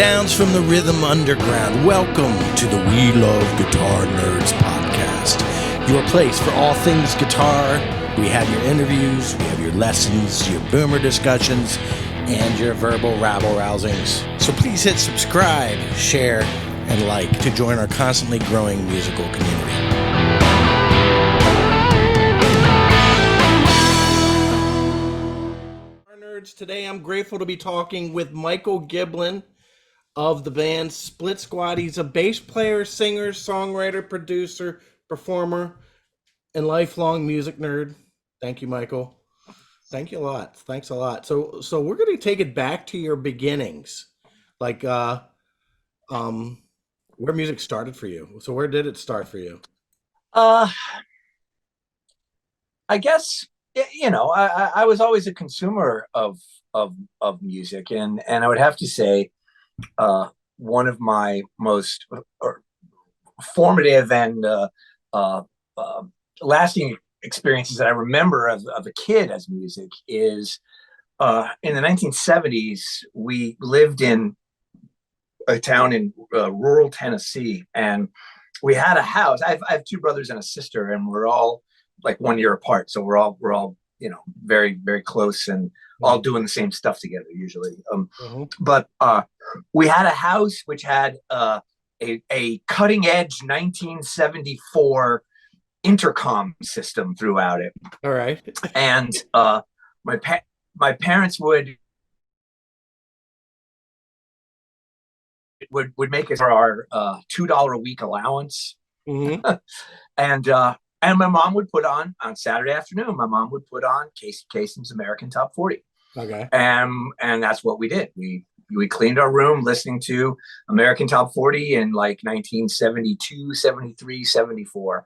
Sounds from the Rhythm Underground. Welcome to the We Love Guitar Nerds podcast. Your place for all things guitar. We have your interviews, we have your lessons, your boomer discussions, and your verbal rabble-rousings. So please hit subscribe, share, and like to join our constantly growing musical community. Nerds, today I'm grateful to be talking with Michael Giblin of the band Split Squad. He's a bass player, singer, songwriter, producer, performer, and lifelong music nerd. Thank you, Michael. Thank you a lot. Thanks a lot. So we're going to take it back to your beginnings, like where music started for you. So where did it start for you? I guess, you know, I was always a consumer of music, and I would have to say one of my most formative and lasting experiences that I remember of a kid as music is in the 1970s. We lived in a town in rural Tennessee, and we had a house. I have two brothers and a sister, and we're all like 1 year apart, so we're all you know, very, very close and all doing the same stuff together usually. But we had a house which had a cutting edge 1974 intercom system throughout it. All right. And my parents would make us for our $2 a week allowance. And my mom would put on Saturday afternoon, my mom would put on Casey Kasem's American Top 40. Okay. And that's what we did. We cleaned our room listening to American Top 40 in like 1972, 73, 74.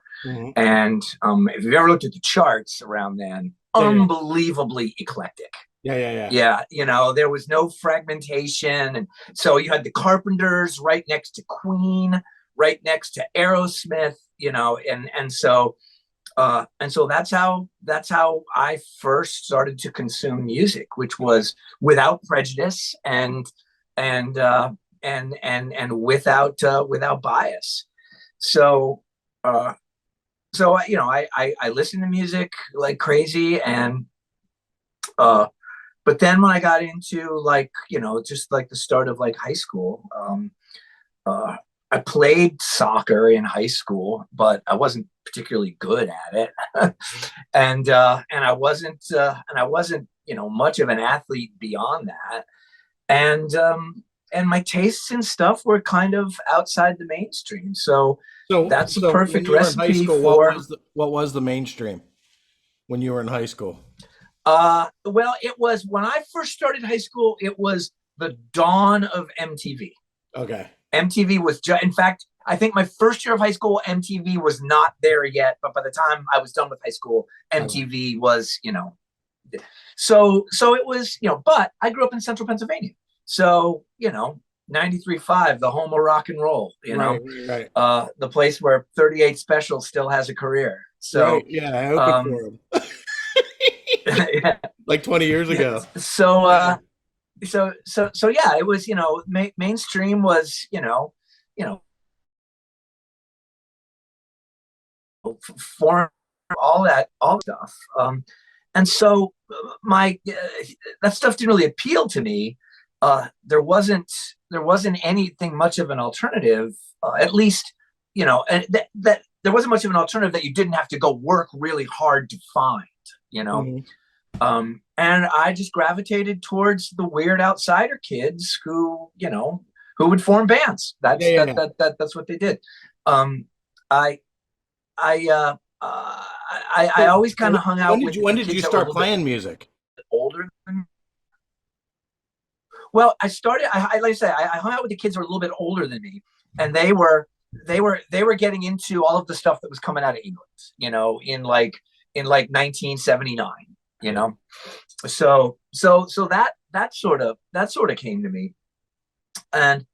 And if you've ever looked at the charts around then, unbelievably eclectic. Yeah, you know, there was no fragmentation. And so you had the Carpenters right next to Queen, right next to Aerosmith, you know, and so that's how I first started to consume music, which was without prejudice and without bias. So you know, I listened to music like crazy, and but then when I got into, like, you know, just like the start of like high school, I played soccer in high school, but I wasn't particularly good at it. and I wasn't, you know, much of an athlete beyond that. And my tastes and stuff were kind of outside the mainstream. So that's a perfect recipe for what was the mainstream when you were in high school? Well, it was, when I first started high school, it was the dawn of MTV. Okay. MTV was in fact, I think my first year of high school, MTV was not there yet. But by the time I was done with high school, MTV was, you know, so it was, you know, but I grew up in central Pennsylvania. So, you know, 93.5, the home of rock and roll, you know, right. The place where 38 Special still has a career. So, right. Yeah, I opened for him. Yeah. Like 20 years ago. So yeah, it was, you know, mainstream was, you know, foreign, all stuff. And so that stuff didn't really appeal to me. There wasn't anything much of an alternative, at least, you know, and that there wasn't much of an alternative that you didn't have to go work really hard to find, you know. And I just gravitated towards the weird outsider kids who, you know, who would form bands. That's what they did. I always kind of hung out. When did you start playing music? Older than me. Well, I started. Like I said, I hung out with the kids who were a little bit older than me, and they were getting into all of the stuff that was coming out of England, you know, in like 1979. You know, so that sort of came to me, and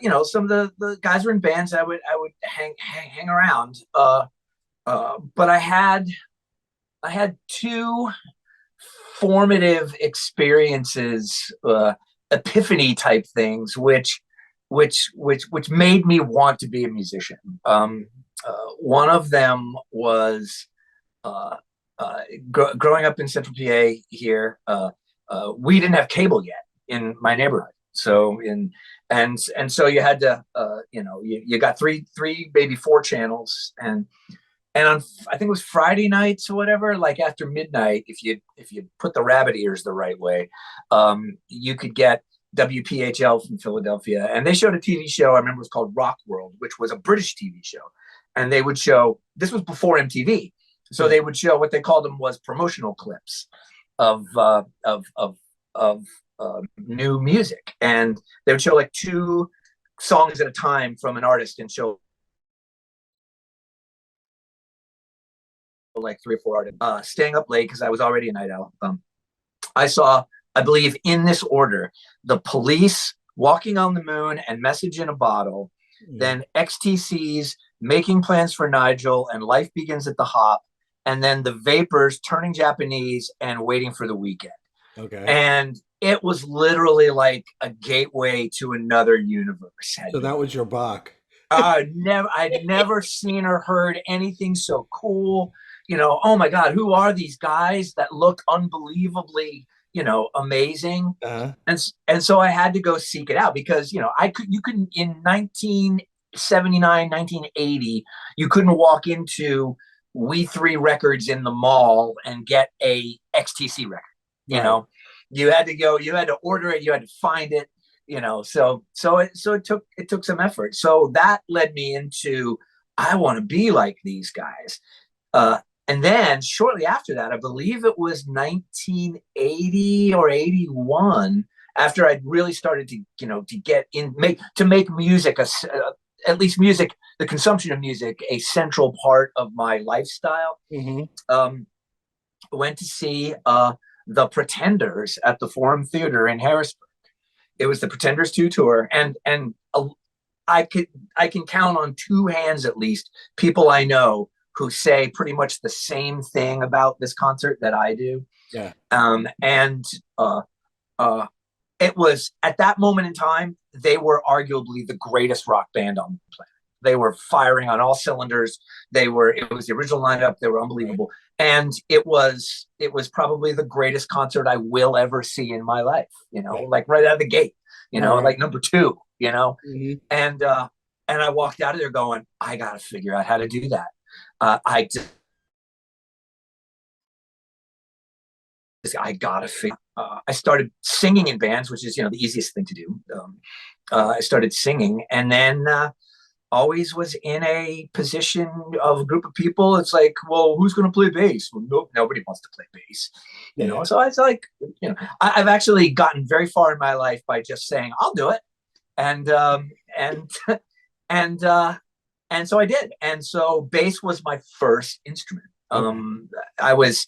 you know, some of the guys were in bands I would hang around, but I had two formative experiences epiphany type things, which made me want to be a musician. One of them was growing up in Central PA here. We didn't have cable yet in my neighborhood, so so you had to, you got three, maybe four channels, and on, I think it was Friday nights or whatever, like after midnight, if you put the rabbit ears the right way, you could get WPHL from Philadelphia, and they showed a TV show. I remember it was called Rock World, which was a British TV show, and they would show, this was before MTV, so they would show, what they called them was promotional clips of new music, and they would show like 2 songs at a time from an artist, and show like 3 or 4 artists. Staying up late because I was already a night owl. I saw, I believe in this order, The Police, Walking on the Moon, and Message in a Bottle. Then XTC's Making Plans for Nigel and Life Begins at the Hop. And then The Vapors, Turning Japanese, and Waiting for the Weekend. Okay. And it was literally like a gateway to another universe. So that was your Bach. I'd never seen or heard anything so cool. Oh my God, who are these guys that look unbelievably, amazing? And so I had to go seek it out, because, you couldn't, in 1979, 1980, you couldn't walk into We3 Records in the mall and get a XTC record. You had to go, you had to order it, you had to find it, so it took some effort. So that led me into, I want to be like these guys. And then shortly after that, I believe it was 1980 or 81, after I'd really started to, to get in, make music, at least music, the consumption of music, a central part of my lifestyle. Went to see the Pretenders at the Forum Theater in Harrisburg. It was the Pretenders 2 tour, and I can count on 2 hands at least people I know who say pretty much the same thing about this concert that I do. Yeah. It was, at that moment in time, they were arguably the greatest rock band on the planet. They were firing on all cylinders. It was the original lineup. They were unbelievable. Right. And it was probably the greatest concert I will ever see in my life, right. Like right out of the gate, right. Like number 2, and I walked out of there going, I got to figure out how to do that. I got to figure. I started singing in bands, which is, the easiest thing to do. I started singing, and then always was in a position of a group of people. It's like, well, who's going to play bass? Well, nobody wants to play bass, know? So it's like, I've actually gotten very far in my life by just saying, I'll do it. And so I did. And so bass was my first instrument. I was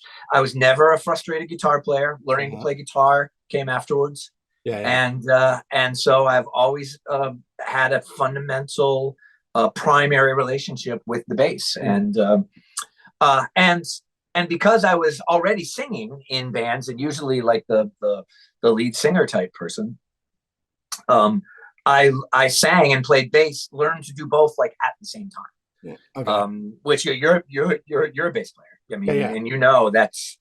never a frustrated guitar player. Learning to play guitar came afterwards. And so I've always had a fundamental primary relationship with the bass. And because I was already singing in bands, and usually like the lead singer type person, I sang and played bass, learned to do both like at the same time. Yeah. Okay. Which you're a bass player. I mean, and that's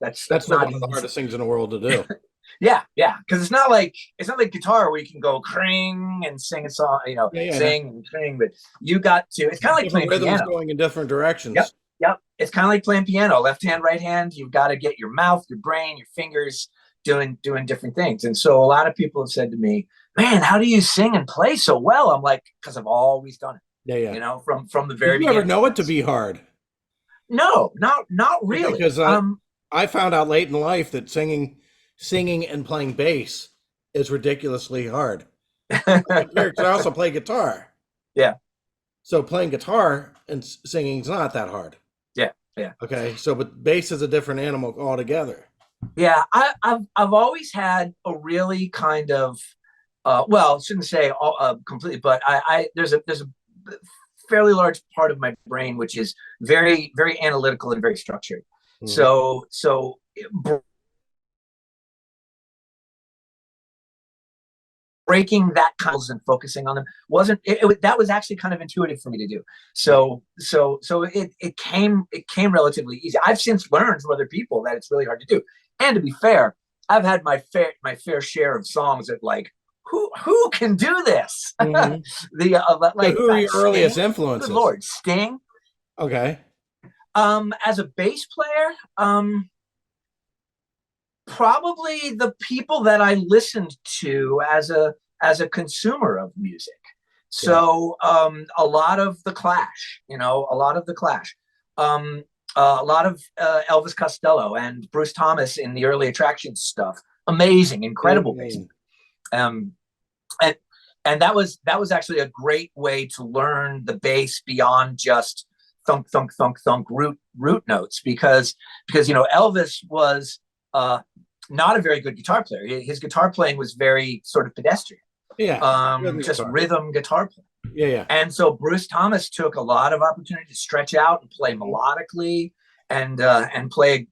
not one of the hardest things in the world to do. Yeah, because it's not like guitar where you can go cring and sing a song, sing and cring, but you got to. It's kind of like playing piano, going in different directions. Yep. It's kind of like playing piano. Left hand, right hand. You've got to get your mouth, your brain, your fingers doing different things. And so a lot of people have said to me, "Man, how do you sing and play so well?" I'm like, because I've always done it. Yeah. From the very beginning. You ever know it to be hard? No, not really. Because I found out late in life that singing and playing bass is ridiculously hard. I also play guitar. Yeah. So playing guitar and singing is not that hard. Yeah. Okay. So, but bass is a different animal altogether. Yeah, I've always had a really kind of, well, I shouldn't say completely, but there's a fairly large part of my brain which is very, very analytical and very structured. So breaking that couples and focusing on them that was actually kind of intuitive for me to do. So it came relatively easy. I've since learned from other people that it's really hard to do. And to be fair, I've had my fair share of songs that like, who can do this? Mm-hmm. Like, who are your earliest Sting? influences? Good Lord, Sting. Okay. As a bass player, probably the people that I listened to as a consumer of music. So a lot of The Clash, a lot of Elvis Costello and Bruce Thomas in the early Attractions stuff. Amazing, incredible bass. And that was actually a great way to learn the bass beyond just thunk thunk thunk thunk root notes, because Elvis was not a very good guitar player. His guitar playing was very sort of pedestrian. Rhythm guitar playing. Yeah. And so Bruce Thomas took a lot of opportunity to stretch out and play melodically and play.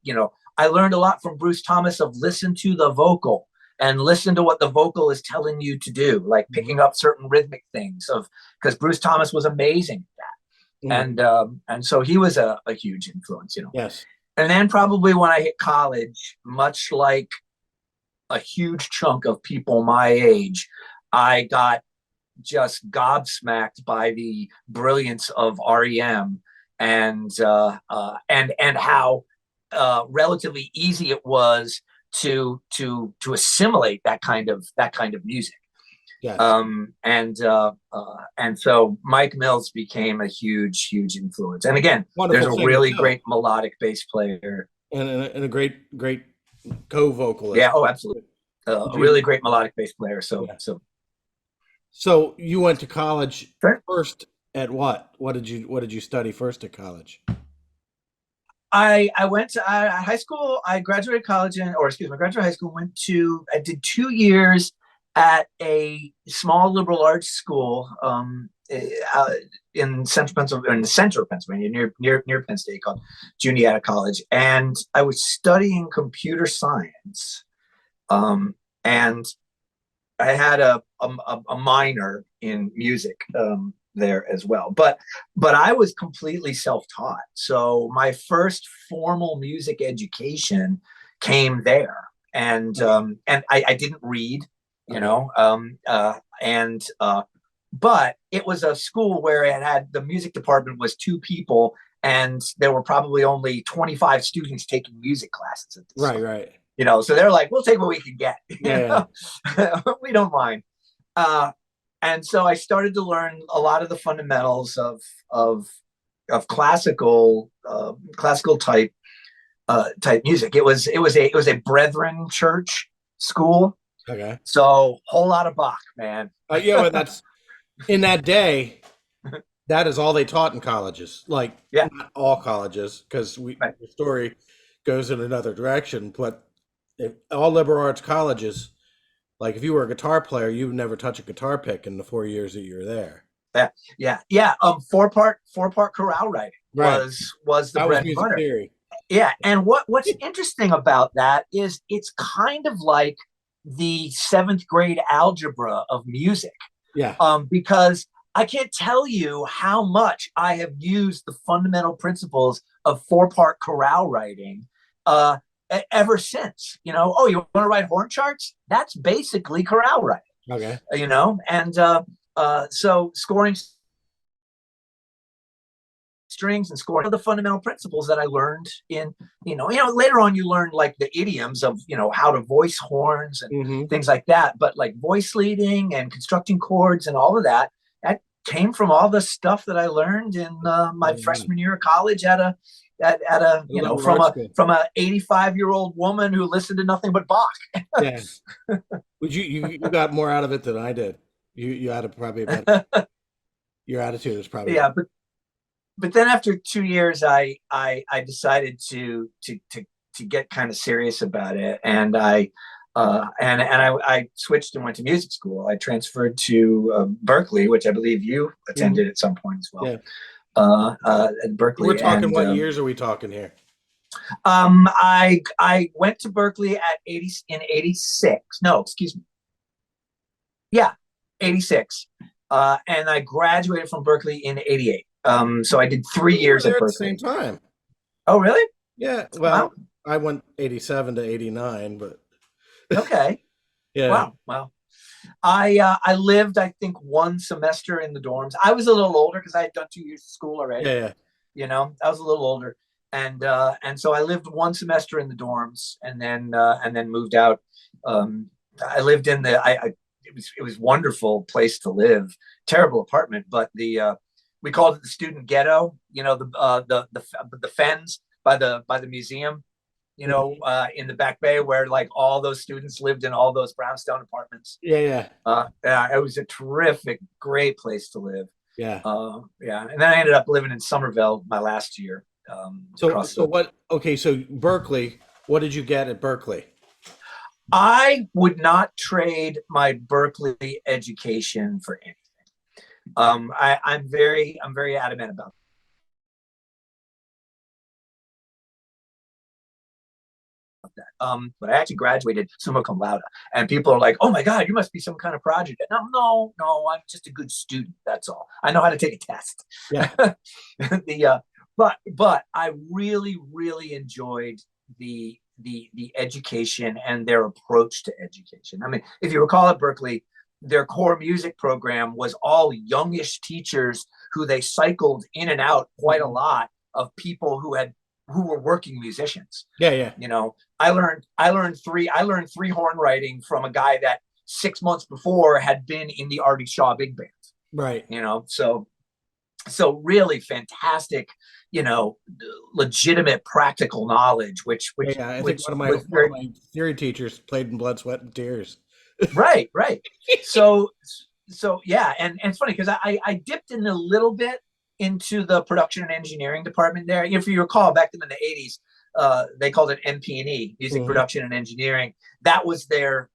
I learned a lot from Bruce Thomas of listen to the vocal and listen to what the vocal is telling you to do, like picking up certain rhythmic things because Bruce Thomas was amazing at that. And so he was a huge influence, Yes. And then probably when I hit college, much like a huge chunk of people my age, I got just gobsmacked by the brilliance of REM and how relatively easy it was to assimilate that kind of music. Yes. And so Mike Mills became a huge influence. And again, Wonderful there's a really great melodic bass player and a great co-vocalist. Yeah. Oh, absolutely. A really great melodic bass player. So you went to college first at what? What did you study first at college? I went to high school. I graduated college graduated high school. I did 2 years at a small liberal arts school in central Pennsylvania, in the center of Pennsylvania, near Penn State, called Juniata College, and I was studying computer science, and I had a minor in music there as well, but I was completely self-taught. So my first formal music education came there, and I didn't read, but it was a school where it had the music department was 2 people, and there were probably only 25 students taking music classes at this school. Right. So they're like, we'll take what we can get. Yeah. We don't mind. And so I started to learn a lot of the fundamentals of classical type music. It was a Brethren church school. Okay. So whole lot of Bach, man. But that's in that day. That is all they taught in colleges. Like, not all colleges, because the story goes in another direction. But all liberal arts colleges, like if you were a guitar player, you would never touch a guitar pick in the 4 years that you were there. Yeah. Four part chorale writing was the bread and butter. Theory. Yeah, and what's interesting about that is it's kind of like the 7th grade algebra of music. Yeah. Because I can't tell you how much I have used the fundamental principles of 4-part chorale writing ever since. You want to write horn charts? That's basically chorale writing. Okay. And so scoring strings and scoring the fundamental principles that I learned in, later on you learn like the idioms of, how to voice horns and things like that. But like voice leading and constructing chords and all of that came from all the stuff that I learned in my freshman year of college from a 85-year-old woman who listened to nothing but Bach. Yeah. You got more out of it than I did. You had probably your attitude is probably but then after 2 years I decided to get kind of serious about it, and I switched and went to music school. I transferred to Berkeley, which I believe you attended at some point as well. Yeah. At Berkeley. We're talking what years are we talking here? I went to Berkeley in 86. No, excuse me. Yeah, 86. And I graduated from Berkeley in 88. So I did 3 years there at at the Berkeley. same time. Oh, really? Yeah. Wow. Well, I went 87 to 89, but Okay. yeah. Wow. Wow. I lived, I think, 1 semester in the dorms. I was a little older because I had done 2 years of school already. Yeah. I was a little older, and so I lived 1 semester in the dorms, and then moved out. I lived in it was wonderful place to live. Terrible apartment, but we called it the student ghetto. The fens by the museum. In the Back Bay, where like all those students lived in all those brownstone apartments. Yeah. It was a terrific, great place to live. Yeah. Yeah, and then I ended up living in Somerville my last year. So Berkeley, what did you get at Berkeley? I would not trade my Berkeley education for anything. I'm very adamant about that. But I actually graduated summa cum laude, and people are like, "Oh my God, you must be some kind of project." No, I'm just a good student. That's all. I know how to take a test. Yeah. But I really, really enjoyed the education and their approach to education. I mean, if you recall at Berkeley, their core music program was all youngish teachers who they cycled in and out quite a lot of people who were working musicians. Yeah. I learned three horn writing from a guy that 6 months before had been in the Artie Shaw big band. Right. So really fantastic, legitimate practical knowledge, which I think one of my theory teachers played in Blood, Sweat, and Tears. Right. So yeah, and it's funny because I dipped in a little bit into the production and engineering department there. If you recall, back in the 80s, they called it MP&E, music production and engineering. That was their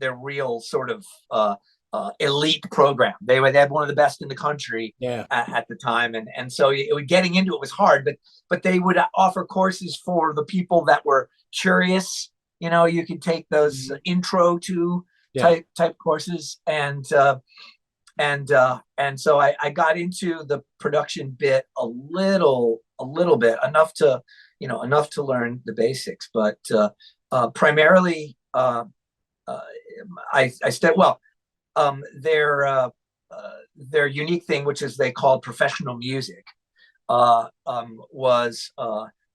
real sort of elite program. They had one of the best in the country at the time, and so getting into it was hard. But they would offer courses for the people that were curious. You could take those intro to type courses, and so I got into the production bit a little bit, enough to learn the basics, but primarily I studied their unique thing, which is they called professional music, was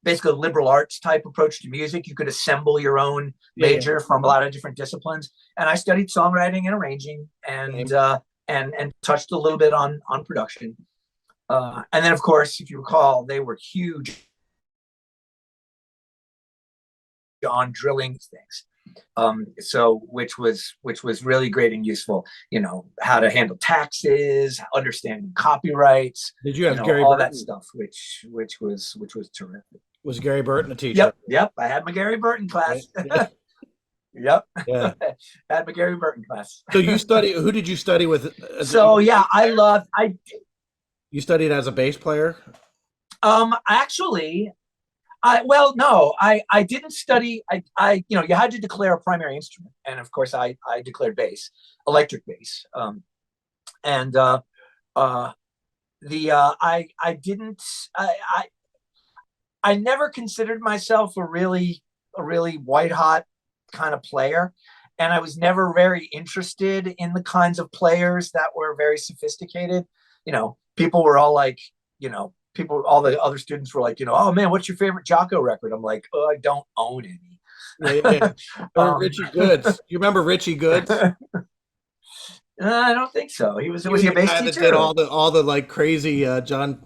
basically a liberal arts type approach to music. You could assemble your own major from a lot of different disciplines. And I studied songwriting and arranging, and touched a little bit on production. And then, of course, if you recall, they were huge on drilling things. Which was really great and useful. How to handle taxes, understanding copyrights. Did you have Gary all Burton? That stuff, which was terrific. Was Gary Burton a teacher? Yep. I had my Gary Burton class. Yeah. Yep. Yeah. Had my Gary Burton class. So who did you study with? You studied as a bass player? Actually, I didn't study. You had to declare a primary instrument, and of course, I declared bass, electric bass. I never considered myself a really white hot kind of player, and I was never very interested in the kinds of players that were very sophisticated. People were all like, all the other students were like, oh man, what's your favorite Jocko record? I'm like, oh, I don't own any. Yeah. Richie Goods. You remember Richie Goods? I don't think so. Was he a bass teacher? That did all the like crazy John.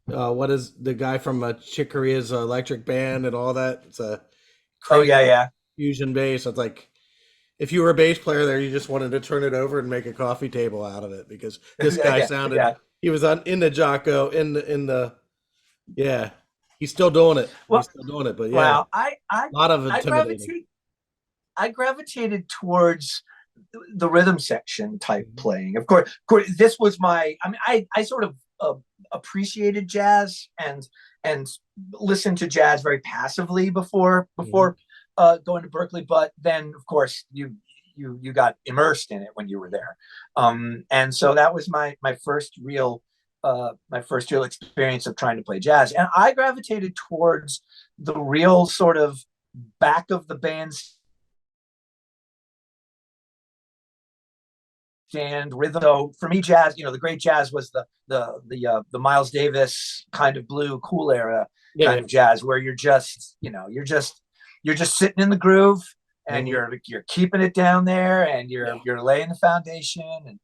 What is the guy from Chick Corea's electric band and all that? It's a fusion bass. It's like if you were a bass player there, you just wanted to turn it over and make a coffee table out of it because this guy sounded. Yeah. He was in the Jocko in the he's still doing it. But yeah, a lot of intimidating. I gravitated towards the rhythm section type playing. Of course, this was my. I mean, I sort of appreciated jazz and listened to jazz very passively before going to Berkeley. But then, of course, you you got immersed in it when you were there. And so that was my first real experience of trying to play jazz. And I gravitated towards the real sort of back of the band stand rhythm. So for me, jazz, the great jazz was the Miles Davis kind of blue cool era kind of jazz, where you're just sitting in the groove, and you're keeping it down there, and you're laying the foundation. And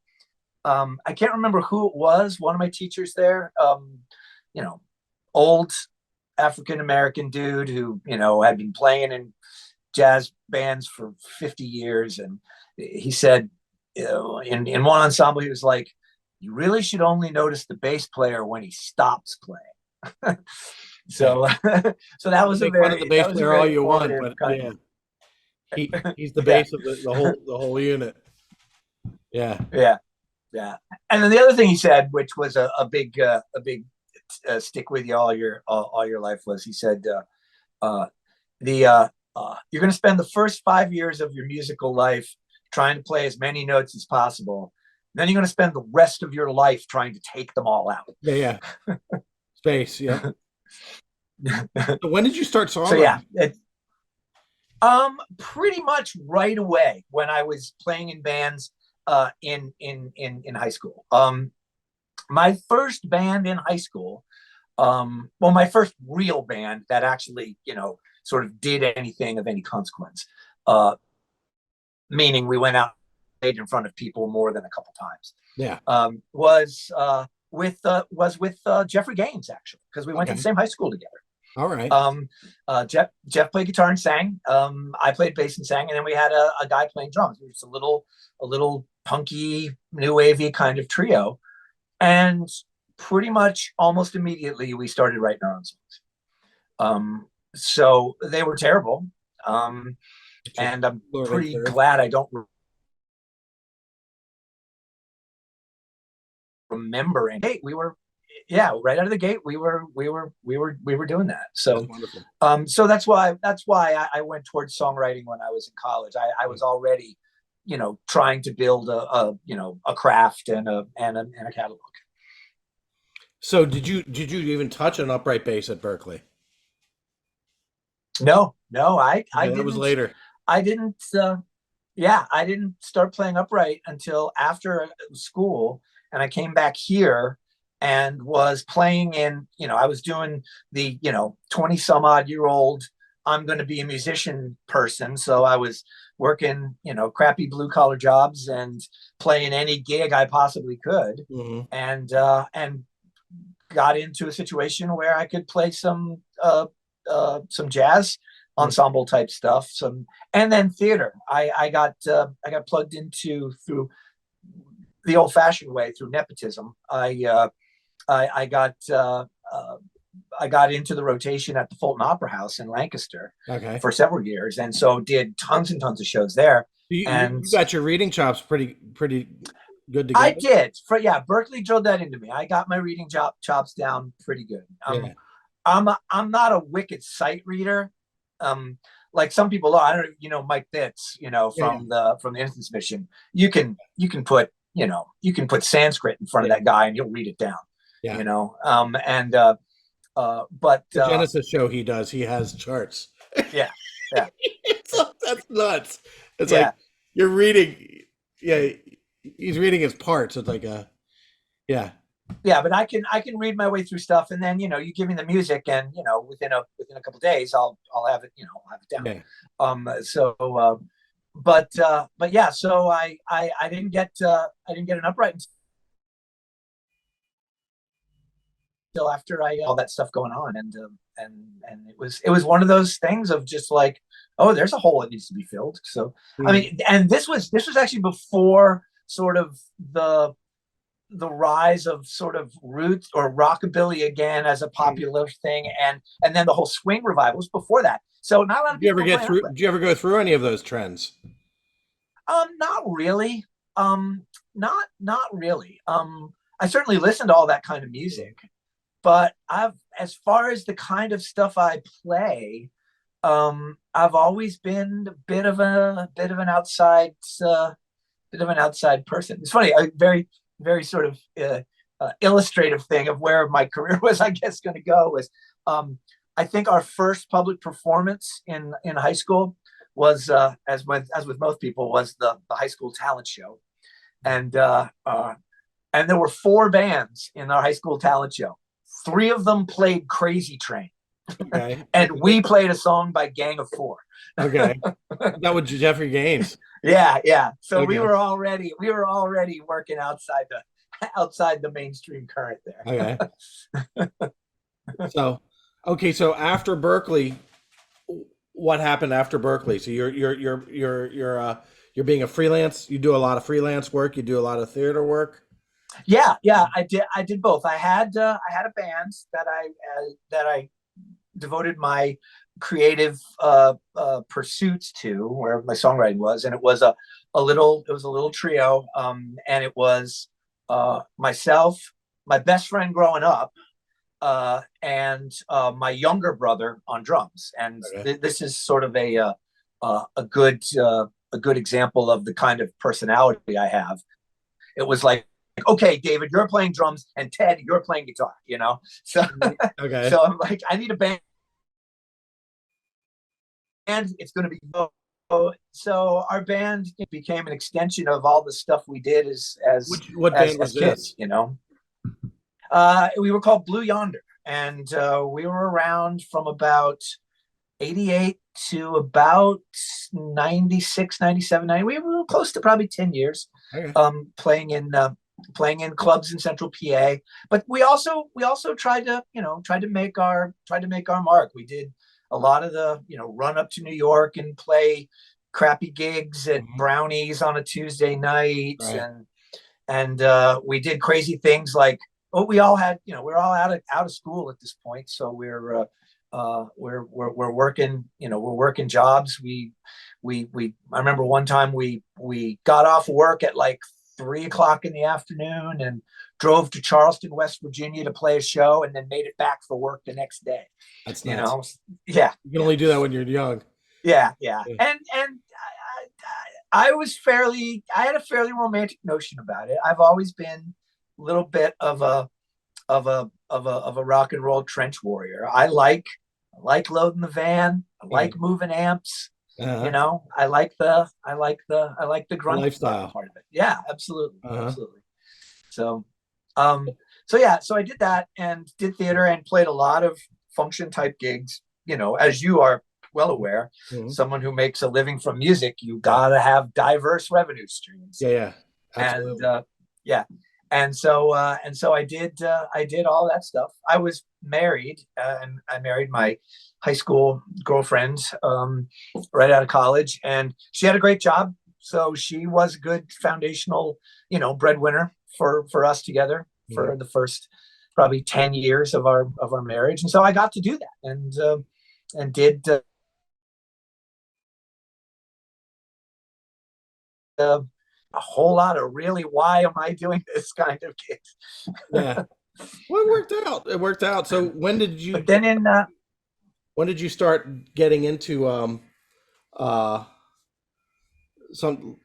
I can't remember who it was. One of my teachers there, old African American dude who had been playing in jazz bands for 50 years, and he said, in one ensemble, he was like, "You really should only notice the bass player when he stops playing." So so that was a very fun of the bass player all you want, but he's the bass of the whole unit. Yeah. And then the other thing he said, which was a big stick with you all your life, was he said, you're going to spend the first 5 years of your musical life trying to play as many notes as possible. Then you're going to spend the rest of your life trying to take them all out. Yeah. Space. Yeah. So when did you start songwriting? So pretty much right away when I was playing in bands in high school. My first band in high school, my first real band that actually, sort of did anything of any consequence, meaning we went out and played in front of people more than a couple times. Yeah. Was with Jeffrey Gaines, actually, because we went to the same high school together. All right. Jeff played guitar and sang. I played bass and sang, and then we had a guy playing drums. It was a little punky, new wavy kind of trio. And pretty much almost immediately we started writing our own songs. So they were terrible. And I'm pretty glad I don't remember. And hey, we were right out of the gate, we were doing that. So so that's why I went towards songwriting when I was in college. I was already trying to build a craft and a catalog. So did you even touch an upright bass at Berklee? No, I didn't. That was later. I didn't I didn't start playing upright until after school, and I came back here and was playing in, I was doing the 20 some odd year old, I'm going to be a musician person. So I was working, crappy blue collar jobs and playing any gig I possibly could. And got into a situation where I could play some jazz ensemble type stuff, and then theater. I got plugged into through the old fashioned way, through nepotism. I got into the rotation at the Fulton Opera House in Lancaster for several years, and so did tons and tons of shows there. You got your reading chops pretty good together. I did. Berklee drilled that into me. I got my reading chops down pretty good. I'm not a wicked sight reader, like some people are. I don't know, Mike Bitts, from the Innocence Mission. You can put Sanskrit in front of that guy and he'll read it down. But the Genesis show he does, he has charts. Yeah. That's nuts. It's like you're reading. Yeah, he's reading his parts. It's like but I can read my way through stuff, and then you give me the music, and within a couple of days I'll have it I'll have it down. So I didn't get an upright until after all that stuff going on, and it was one of those things of just like, oh, there's a hole that needs to be filled. So I mean, and this was actually before sort of the rise of sort of roots or rockabilly again as a popular thing, and then the whole swing revival was before that. So not a lot of people. Did you ever go through any of those trends? Not really. Not really. I certainly listened to all that kind of music, but as far as the kind of stuff I play, I've always been a bit of an outside person. It's funny, a very sort of illustrative thing of where my career was, I guess, going to go was, I think our first public performance in high school was, as with most people, was the high school talent show, and there were 4 bands in our high school talent show. 3 of them played Crazy Train. Okay. And we played a song by Gang of Four. Okay. That was Jeffrey Gaines. Yeah. So Okay. we were already working outside the mainstream current there. Okay. So after Berkeley, what happened after Berkeley? So you're being a freelance. You do a lot of freelance work. You do a lot of theater work. Yeah. I did both. I had a band that I devoted my creative pursuits to, where my songwriting was, and it was a little trio, and it was myself, my best friend growing up, and my younger brother on drums. And Okay. this is sort of a good example of the kind of personality I have. It was like, okay, David, you're playing drums, and Ted, you're playing guitar, So, Okay. so I'm like, I need a band, and it's going to be. So our band became an extension of all the stuff we did What band was kids, this? We were called Blue Yonder, and we were around from about 88 to about 96, 97, 90. We were close to probably 10 years. Okay. Playing in clubs in Central PA, but we also tried to make our mark. We did a lot of the run up to New York and play crappy gigs at Brownies on a Tuesday night, Right. and we did crazy things like, we all had, we're all out of school at this point, so we're working, we're working jobs. I remember one time we got off work at like 3:00 in the afternoon and drove to Charleston, West Virginia to play a show, and then made it back for work the next day. That's nuts. Yeah. You can only do that when you're young. Yeah. And I had a fairly romantic notion about it. I've always been a little bit of a rock and roll trench warrior. I like loading the van. I like moving amps. Uh-huh. I like the grunt lifestyle part of it. Yeah, absolutely. Uh-huh. Absolutely. So I did that and did theater and played a lot of function type gigs, as you are well aware. Mm-hmm. Someone who makes a living from music, you gotta have diverse revenue streams. Yeah. Absolutely. And so I did all that stuff. I was married, and I married my high school girlfriend right out of college, and she had a great job, so she was a good foundational breadwinner for us together for the first probably 10 years of our marriage. And so I got to do that, and did a whole lot of really, why am I doing this kind of gigs? Yeah. Well, it worked out. So when did you But then when did you start getting into some,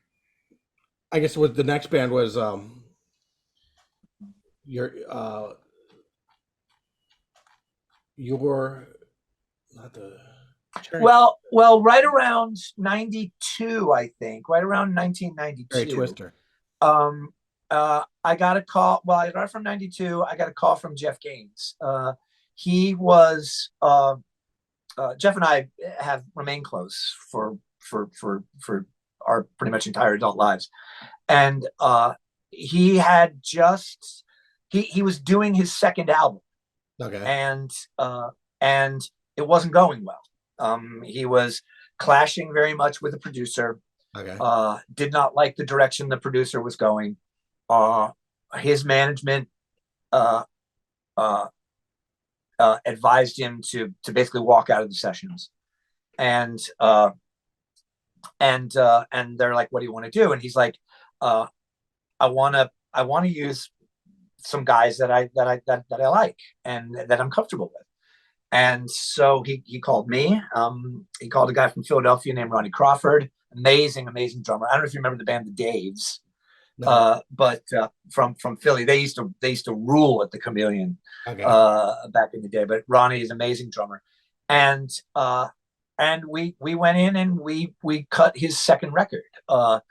I guess what the next band was your not the well right around 92, I think, right around 1992. Twister. I got a call. Well, right from 92, I got a call from Jeff Gaines. He was Jeff and I have remained close for our pretty much entire adult lives, and he had just he was doing his second album. Okay. And it wasn't going well. He was clashing very much with the producer. Okay. Did not like the direction the producer was going. His management advised him to basically walk out of the sessions, and they're like, "What do you want to do?" And he's like, "I want to use some guys that I like and that I'm comfortable with." And so he called me. He called a guy from Philadelphia named Ronnie Crawford. Amazing drummer. I don't know if you remember the band The Daves. No. But from Philly, they used to rule at the Chameleon back in the day. But Ronnie is an amazing drummer, and we went in and we cut his second record. The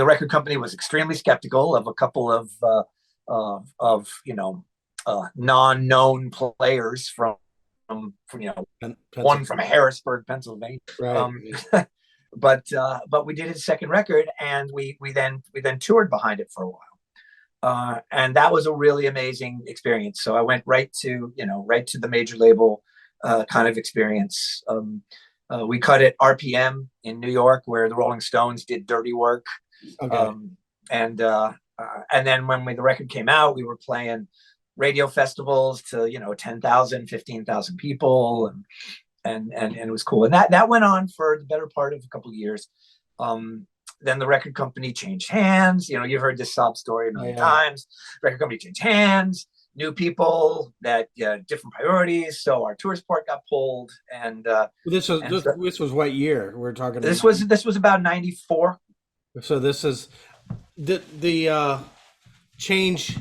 record company was extremely skeptical of a couple of non-known players from one from Harrisburg, Pennsylvania. Right. But we did his second record, and we then toured behind it for a while, and that was a really amazing experience. So I went right to the major label kind of experience. We cut at RPM in New York, where the Rolling Stones did Dirty Work. Okay. And then when the record came out, we were playing radio festivals to 10,000, 15,000 people, and it was cool. And that went on for the better part of a couple of years. Then the record company changed hands. You've heard this sob story a million times. Record company changed hands, new people, that different priorities. So our tour support got pulled. And this was what year we're talking about? This was about 94. So this is the change.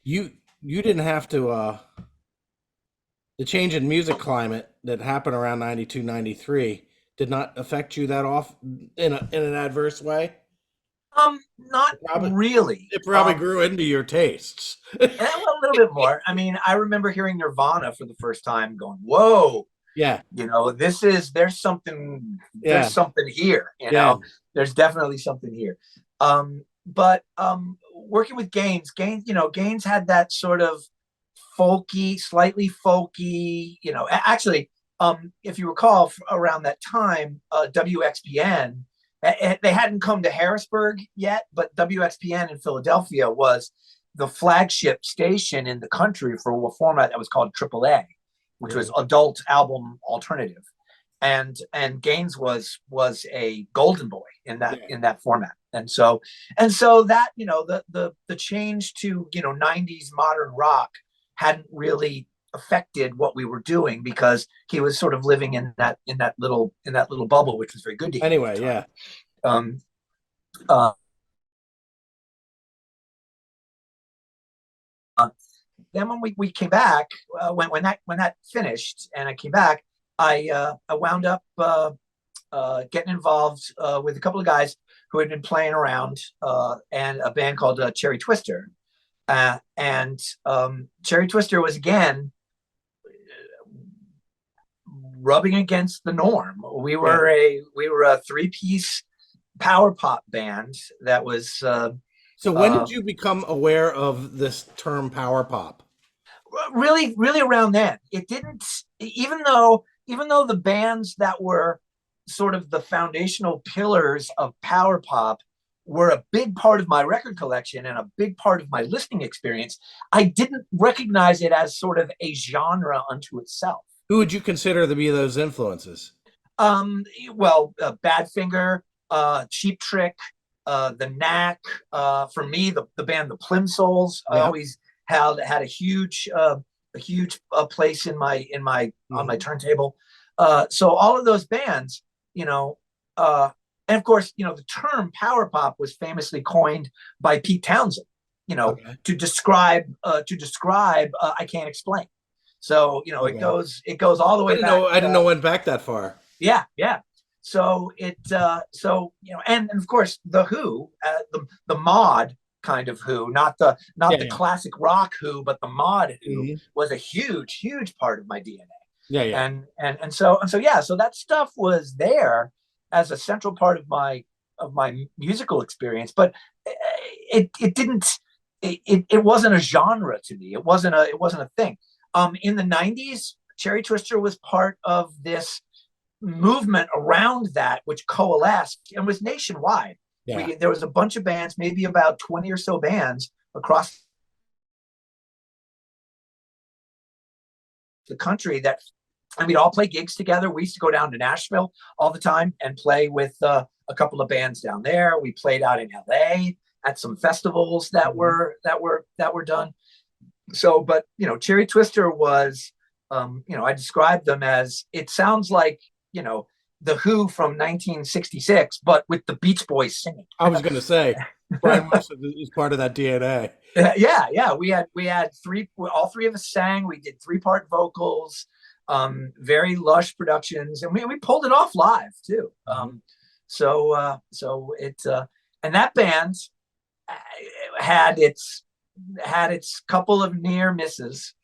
You didn't have to. The change in music climate that happened around 92, 93 did not affect you that off in an adverse way? Not really. It probably grew into your tastes. A little bit more. I mean, I remember hearing Nirvana for the first time, going, "Whoa, yeah, there's something here. There's definitely something here." But working with Gaines had that sort of slightly folky, actually, if you recall, around that time, WXPN, they hadn't come to Harrisburg yet, but WXPN in Philadelphia was the flagship station in the country for a format that was called AAA, which was Adult Album Alternative. And Gaines was a golden boy in that format. And so that, the change to, 90s modern rock hadn't really affected what we were doing, because he was sort of living in that little bubble, which was very good to him. Anyway, yeah. Then when we came back, when that finished and I came back, I wound up getting involved with a couple of guys who had been playing around, and a band called Cherry Twister. And Cherry Twister was again rubbing against the norm. We were a three-piece power pop band that was. So when did you become aware of this term power pop? Really, really around then. It didn't. Even though the bands that were sort of the foundational pillars of power pop were a big part of my record collection and a big part of my listening experience, I didn't recognize it as sort of a genre unto itself. Who would you consider to be those influences? Badfinger, Cheap Trick, The Knack. For me, the band the Plimsouls always had a huge place in my on my turntable. So all of those bands, and of course, the term power pop was famously coined by Pete Townsend, to describe I Can't Explain. So, it goes all the way back. I didn't know it went back that far. Yeah. So and of course the Who, the mod kind of Who, not the classic rock Who, but the mod Who was a huge part of my DNA. Yeah. And so that stuff was there as a central part of my musical experience, but it wasn't a genre to me. It wasn't a thing. In the 90s, Cherry Twister was part of this movement around that, which coalesced and was nationwide. Yeah. There was a bunch of bands, maybe about 20 or so bands across the country and we'd all play gigs together. We used to go down to Nashville all the time and play with a couple of bands down there. We played out in LA at some festivals that were done. So, but Cherry Twister was I described them as, it sounds like, the Who from 1966, but with the Beach Boys singing. I was going to say, Brian Wilson is part of that DNA. Yeah. We had all three of us sang. We did 3-part vocals, very lush productions, and we pulled it off live too. So it and that band had its couple of near misses.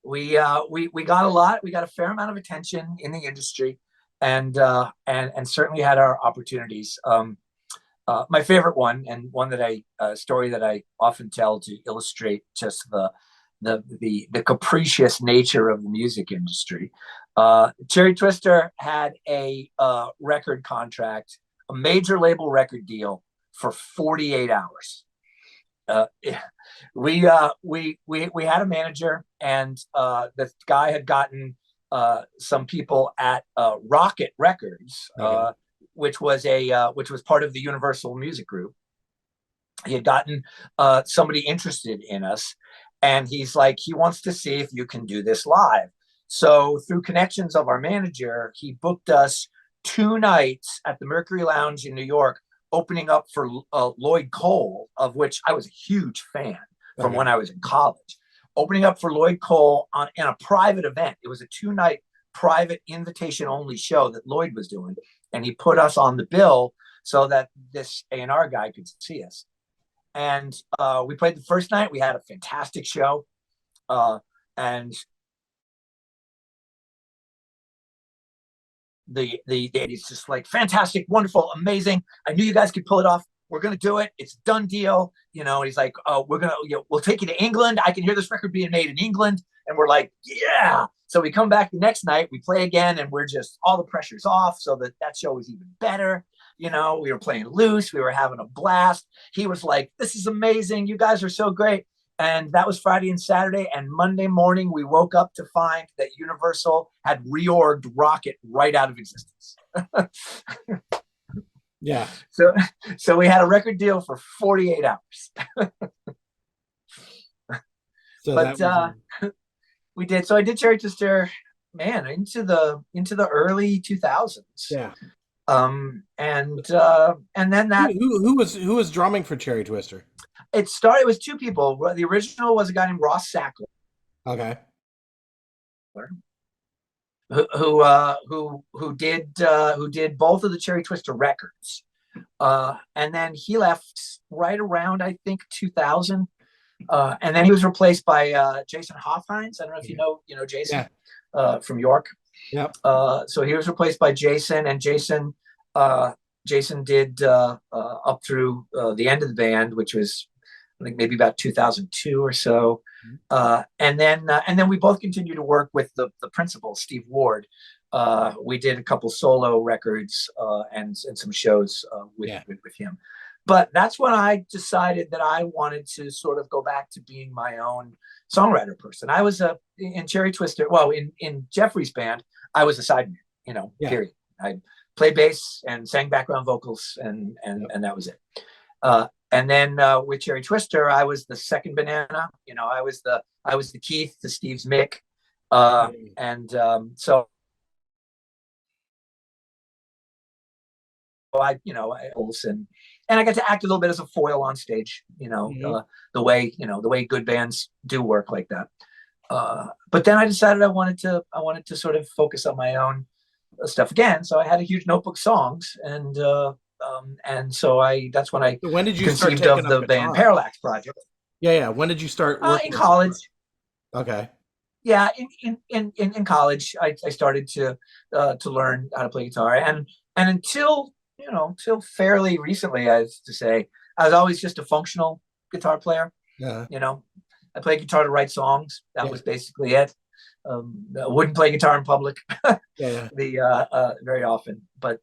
We got a fair amount of attention in the industry, and certainly had our opportunities. My favorite one, and one that story that I often tell to illustrate just the capricious nature of the music industry. Cherry Twister had a record contract, a major label record deal for 48 hours. We had a manager, and the guy had gotten some people at Rocket Records, which was part of the Universal Music Group. He had gotten somebody interested in us, and he's like, he wants to see if you can do this live. So through connections of our manager, he booked us 2 nights at the Mercury Lounge in New York, opening up for Lloyd Cole, of which I was a huge fan from when I was in college. Opening up for Lloyd Cole in a private event. It was a 2-night private invitation-only show that Lloyd was doing, and he put us on the bill so that this A&R guy could see us. And we played the first night. We had a fantastic show, and the it's just like, fantastic, wonderful, amazing. I knew you guys could pull it off. We're gonna do it. It's a done deal. And he's like, oh, we'll take you to England. I can hear this record being made in England. And we're like, yeah. So we come back the next night, we play again, and we're just, all the pressure's off, so that show was even better. We were playing loose. We were having a blast. He was like, this is amazing. You guys are so great. And that was Friday and Saturday. And Monday morning, we woke up to find that Universal had reorged Rocket right out of existence. Yeah. So we had a record deal for 48 hours. We did. So I did Cherry Twister, man, into the early 2000s. Yeah. And then that who was drumming for Cherry Twister? It was 2 people. The original was a guy named Ross Sackler. Okay. Who did both of the Cherry Twister records. And then he left right around, I think, 2000. And then he was replaced by Jason Hofheinz. I don't know if you know Jason, from York. Yep. So he was replaced by Jason, and Jason did up through the end of the band, which was, I think, maybe about 2002 or so. And then we both continued to work with the principal, Steve Ward. We did a couple solo records and some shows with him. But that's when I decided that I wanted to sort of go back to being my own songwriter person. I was in Cherry Twister, well, in Jeffrey's band, I was a sideman, period. I played bass and sang background vocals, and that was it. And then with Cherry Twister, I was the second banana. I was the Keith to Steve's Mick, so I and I got to act a little bit as a foil on stage. The way good bands do work like that. But then I decided I wanted to sort of focus on my own stuff again. So I had a huge notebook songs, and so that's when I when did you conceived start of the band Parallax Project. Yeah. When did you start? In college. Okay. Yeah, in college, I started to learn how to play guitar, and until fairly recently, I have to say, I was always just a functional guitar player. Yeah. I played guitar to write songs. That was basically it. I wouldn't play guitar in public. Very often, but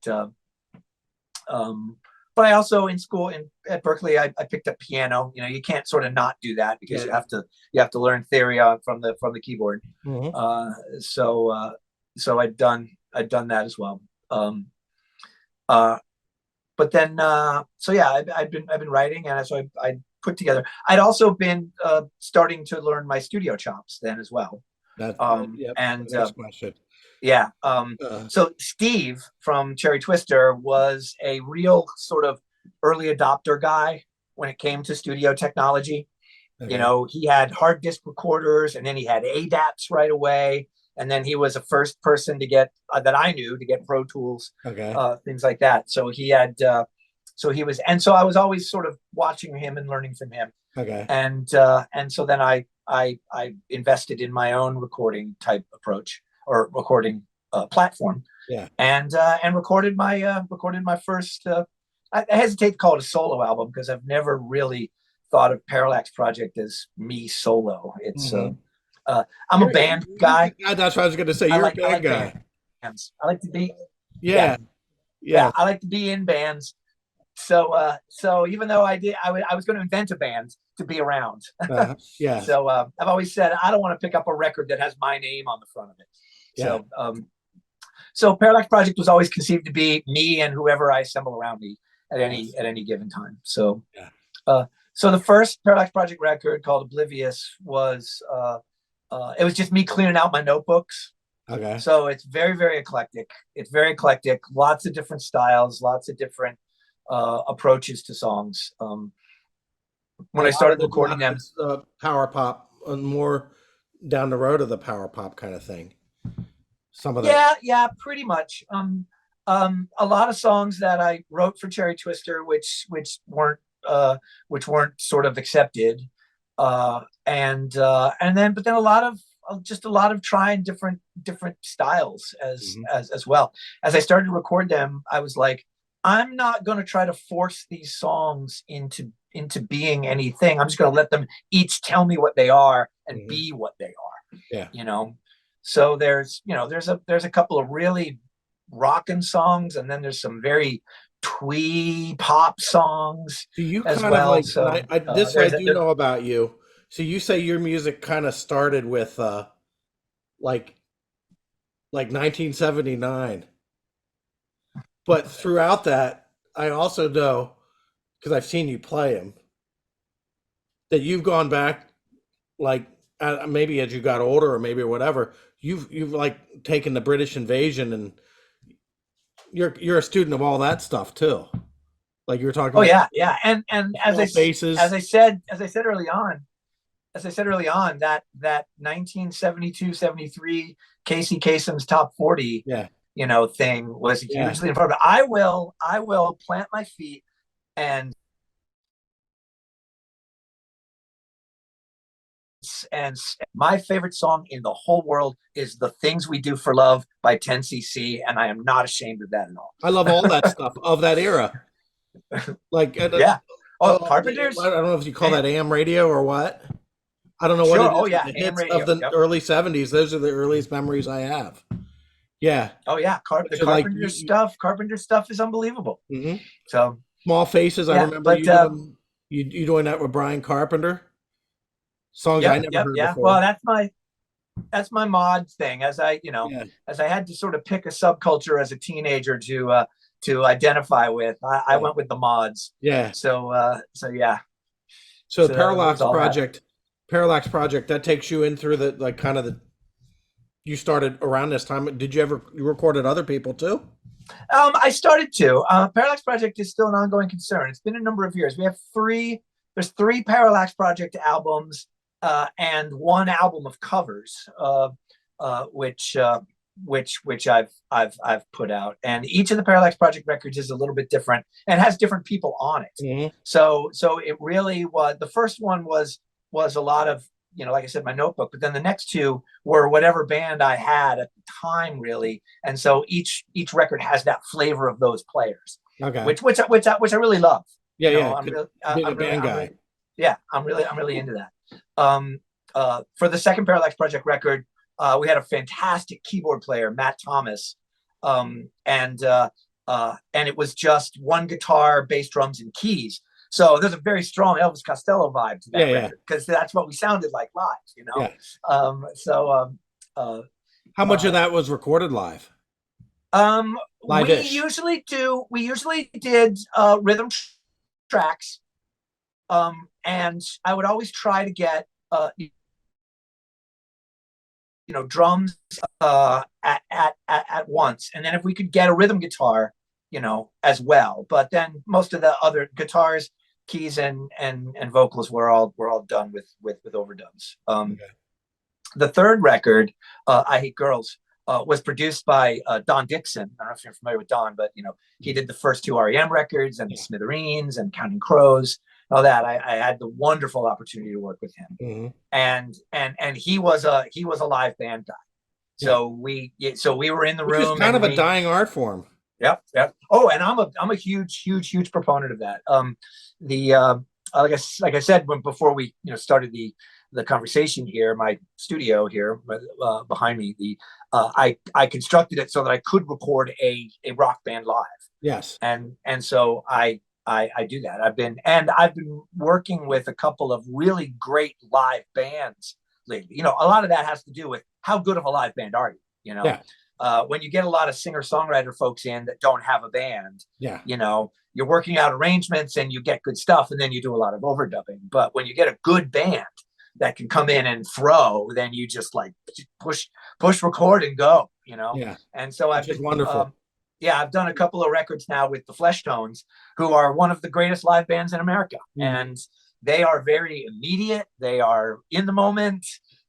I also, in school at Berkeley, I picked up piano. You can't sort of not do that, because you have to learn theory from the keyboard. Mm-hmm. So I'd done that as well. But then I've been writing, and so I put together. I'd also been starting to learn my studio chops then as well. That's yep. And Next question. yeah. So Steve from Cherry Twister was a real sort of early adopter guy when it came to studio technology. Okay. You know, he had hard disk recorders, and then he had ADATs right away. And then he was the first person to get that I knew to get Pro Tools, things like that. So he had, so I was always sort of watching him and learning from him. Okay. And so then I invested in my own recording type approach or recording platform. Yeah. And recorded my first. I hesitate to call it a solo album because I've never really thought of Parallax Project as me solo. It's I'm a band guy. That's what I was going to say. You're a band guy. Bands. I like to be. Yeah. I like to be in bands. So even though I was going to invent a band to be around. Yeah. So I've always said I don't want to pick up a record that has my name on the front of it. Yeah. So Parallax Project was always conceived to be me and whoever I assemble around me at any given time. So so the first Parallax Project record called Oblivious was it was just me cleaning out my notebooks. Okay. So it's very, very eclectic. It's very eclectic. Lots of different styles, lots of different approaches to songs. When I started recording them, power pop, more down the road of the power pop kind of thing. Some of that. Yeah, pretty much. A lot of songs that I wrote for Cherry Twister, which weren't sort of accepted, but then a lot of trying different styles as well. As I started to record them, I was like, I'm not going to try to force these songs into being anything. I'm just going to let them each tell me what they are and be what they are. Yeah, you know. So there's a couple of really rockin' songs, and then there's some very twee pop songs. Do you as kind well. Of like? So, this I do know about you. So you say your music kind of started with like 1979, but throughout that, I also know because I've seen you play them that you've gone back, like maybe as you got older or maybe whatever. You've like taken the British invasion, and you're a student of all that stuff too. Like you were talking. Oh about yeah. And as I said early on, that 1972-73 Casey Kasem's Top 40, thing was hugely important. I will plant my feet and my favorite song in the whole world is The Things We Do for Love by 10cc, and I am not ashamed of that at all. I love all that stuff of that era. Like Carpenters. I don't know if you call that AM radio or what. I don't know what it is. The hits radio, of the early 70s. Those are the earliest memories I have. Yeah. Oh yeah, Carpenter stuff. Carpenter stuff is unbelievable. Mm-hmm. So Small Faces. I remember you doing that with Brian Carpenter. Songs I never heard before. Well, that's my mod thing. As I had to sort of pick a subculture as a teenager to identify with, I went with the mods. Yeah. So yeah. So Parallax Project, that takes you in through the you started around this time. Did you recorded other people too? I started to. Parallax Project is still an ongoing concern. It's been a number of years. There's three Parallax Project albums and one album of covers, which I've put out. And each of the Parallax Project records is a little bit different and has different people on it. Mm-hmm. So it really was. The first one was a lot of, like I said, my notebook, but then the next two were whatever band I had at the time, really. And so each record has that flavor of those players, okay, which I really love. Yeah, I'm a band guy. I'm really into that. For the second Parallax Project record, we had a fantastic keyboard player, Matt Thomas, and it was just one guitar, bass, drums, and keys. So there's a very strong Elvis Costello vibe to that record because that's what we sounded like live, Yeah. How much of that was recorded live? We usually did rhythm tracks, and I would always try to get drums at once, and then if we could get a rhythm guitar, as well. But then most of the other guitars, keys, and vocals were all done with overdubs. Okay. The third record, I Hate Girls, was produced by Don Dixon. I don't know if you're familiar with Don, but he did the first two REM records and the Smithereens and Counting Crows, all that. I had the wonderful opportunity to work with him, and he was a live band guy. So we were in the room. It's kind of a dying art form. Yep. Oh, and I'm a huge proponent of that. Like I said before we started the conversation here, my studio here behind me, I constructed it so that I could record a rock band live. Yes. And so I do that. I've been working with a couple of really great live bands lately. A lot of that has to do with how good of a live band are you? Yeah. When you get a lot of singer-songwriter folks in that don't have a band, you're working out arrangements and you get good stuff, and then you do a lot of overdubbing. But when you get a good band that can come in and throw, then you just like push record and go, Yeah. And so I've been wonderful. I've done a couple of records now with the Fleshtones, who are one of the greatest live bands in America. And they are very immediate. They are in the moment.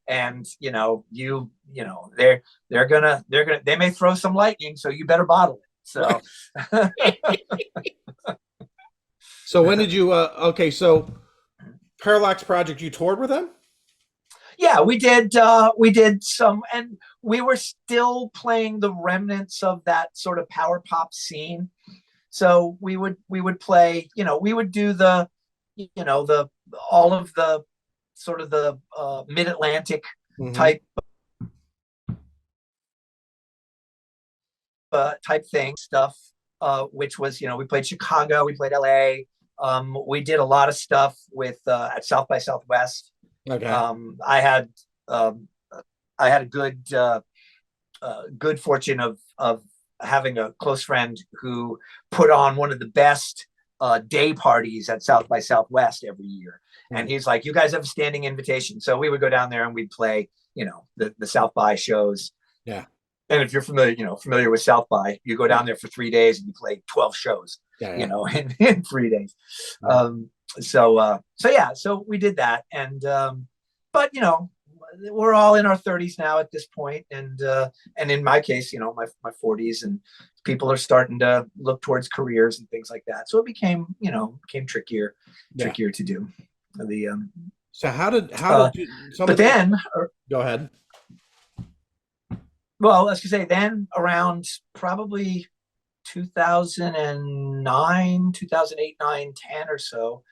And they may throw some lightning, so you better bottle it. So So when did you so Parallax Project, you toured with them? Yeah, we did some, and we were still playing the remnants of that sort of power pop scene. So we would play, we would do the all of the sort of the mid-Atlantic type thing stuff, which was, we played Chicago, we played LA, we did a lot of stuff with at South by Southwest. Okay. I had a good fortune of having a close friend who put on one of the best day parties at South by Southwest every year. And he's like, you guys have a standing invitation. So we would go down there and we'd play, the South by shows. Yeah. And if you're familiar with South by, you go down there for 3 days and you play 12 shows, in 3 days. So we did that. And, but we're all in our 30s now at this point. And in my case, my 40s, and people are starting to look towards careers and things like that. So it became trickier to do. So how did but then go ahead. Well, let's just say then around probably 2009, 2008, 9, 10 or so,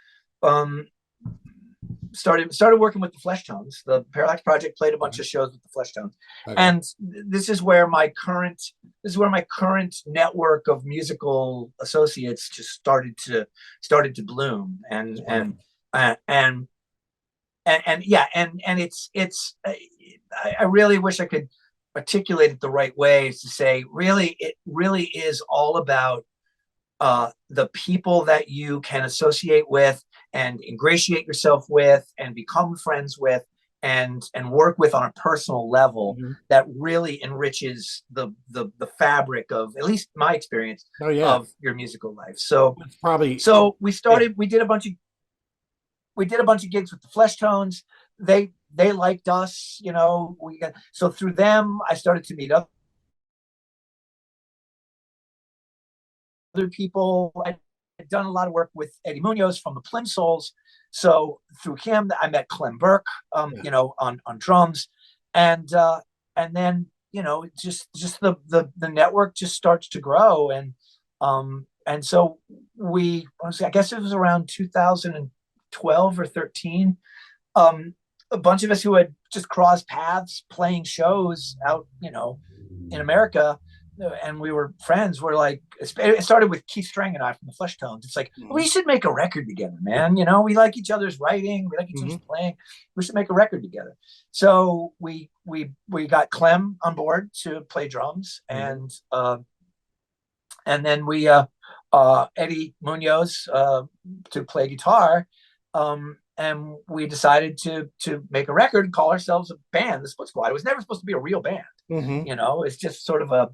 started working with the Fleshtones. The Parallax Project played a bunch of shows with the Fleshtones. Okay. And this is where my current network of musical associates just started to bloom. And it's I really wish I could articulate it the right way, is to say, it really is all about the people that you can associate with and ingratiate yourself with and become friends with and work with on a personal level, that really enriches the fabric of, at least my experience, of your musical life. So we did a bunch of gigs with the Fleshtones. They liked us, so through them, I started to meet other people. I'd done a lot of work with Eddie Munoz from the Plimsouls. So through him, I met Clem Burke, on drums. And then, just the network just starts to grow. And so I guess it was around 2012 or 13. A bunch of us who had just crossed paths playing shows out, in America, and we were friends, were like, it started with Keith Strang and I from the Fleshtones. It's like, we should make a record together, man. We like each other's writing, we like each other's playing. We should make a record together. So we got Clem on board to play drums, and then we Eddie Munoz to play guitar. we decided to make a record and call ourselves a band, the Split Squad. It was never supposed to be a real band. You know, it's just sort of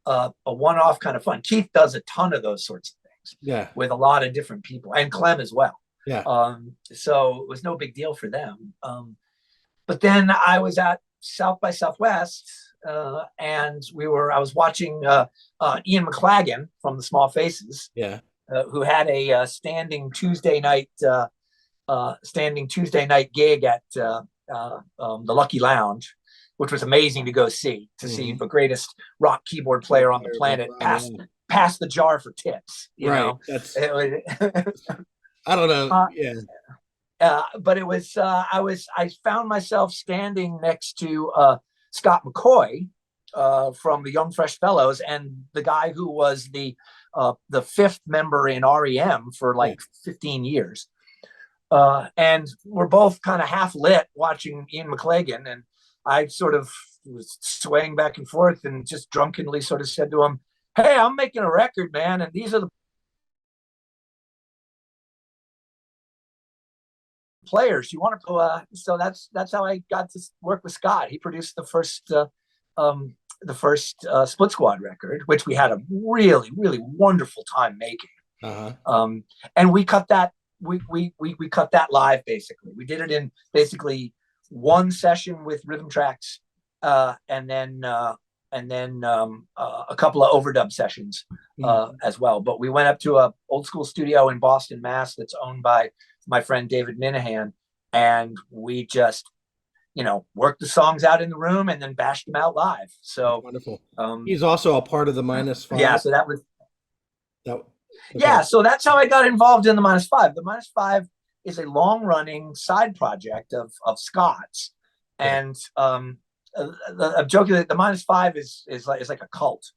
a one-off kind of fun. Keith does a ton of those sorts of things with a lot of different people, and Clem as well. So it was no big deal for them. But then I was at South by Southwest, and I was watching Ian McLagan from the Small Faces, who had a standing Tuesday night gig at the Lucky Lounge, which was amazing to see the greatest rock keyboard player on the planet pass the jar for tips. You know? I don't know. But it was I found myself standing next to Scott McCoy from the Young Fresh Fellows, and the guy who was the fifth member in REM for like 15 years. And we're both kind of half lit watching Ian McLagan, and I sort of was swaying back and forth and just drunkenly sort of said to him, "Hey, I'm making a record, man, and these are the players. You want to?" So that's how I got to work with Scott. He produced the first Split Squad record, which we had a really, really wonderful time making. And we cut that. We cut that live. Basically, we did it in basically one session with rhythm tracks, and then a couple of overdub sessions as well. But we went up to a old school studio in Boston, Mass. That's owned by my friend David Minahan, and we just worked the songs out in the room and then bashed them out live. So wonderful. He's also a part of the -5. Yeah, so that was that. Okay. Yeah, so that's how I got involved in the -5. The -5 is a long-running side project of Scott's, and I'm joking that the -5 is like a cult.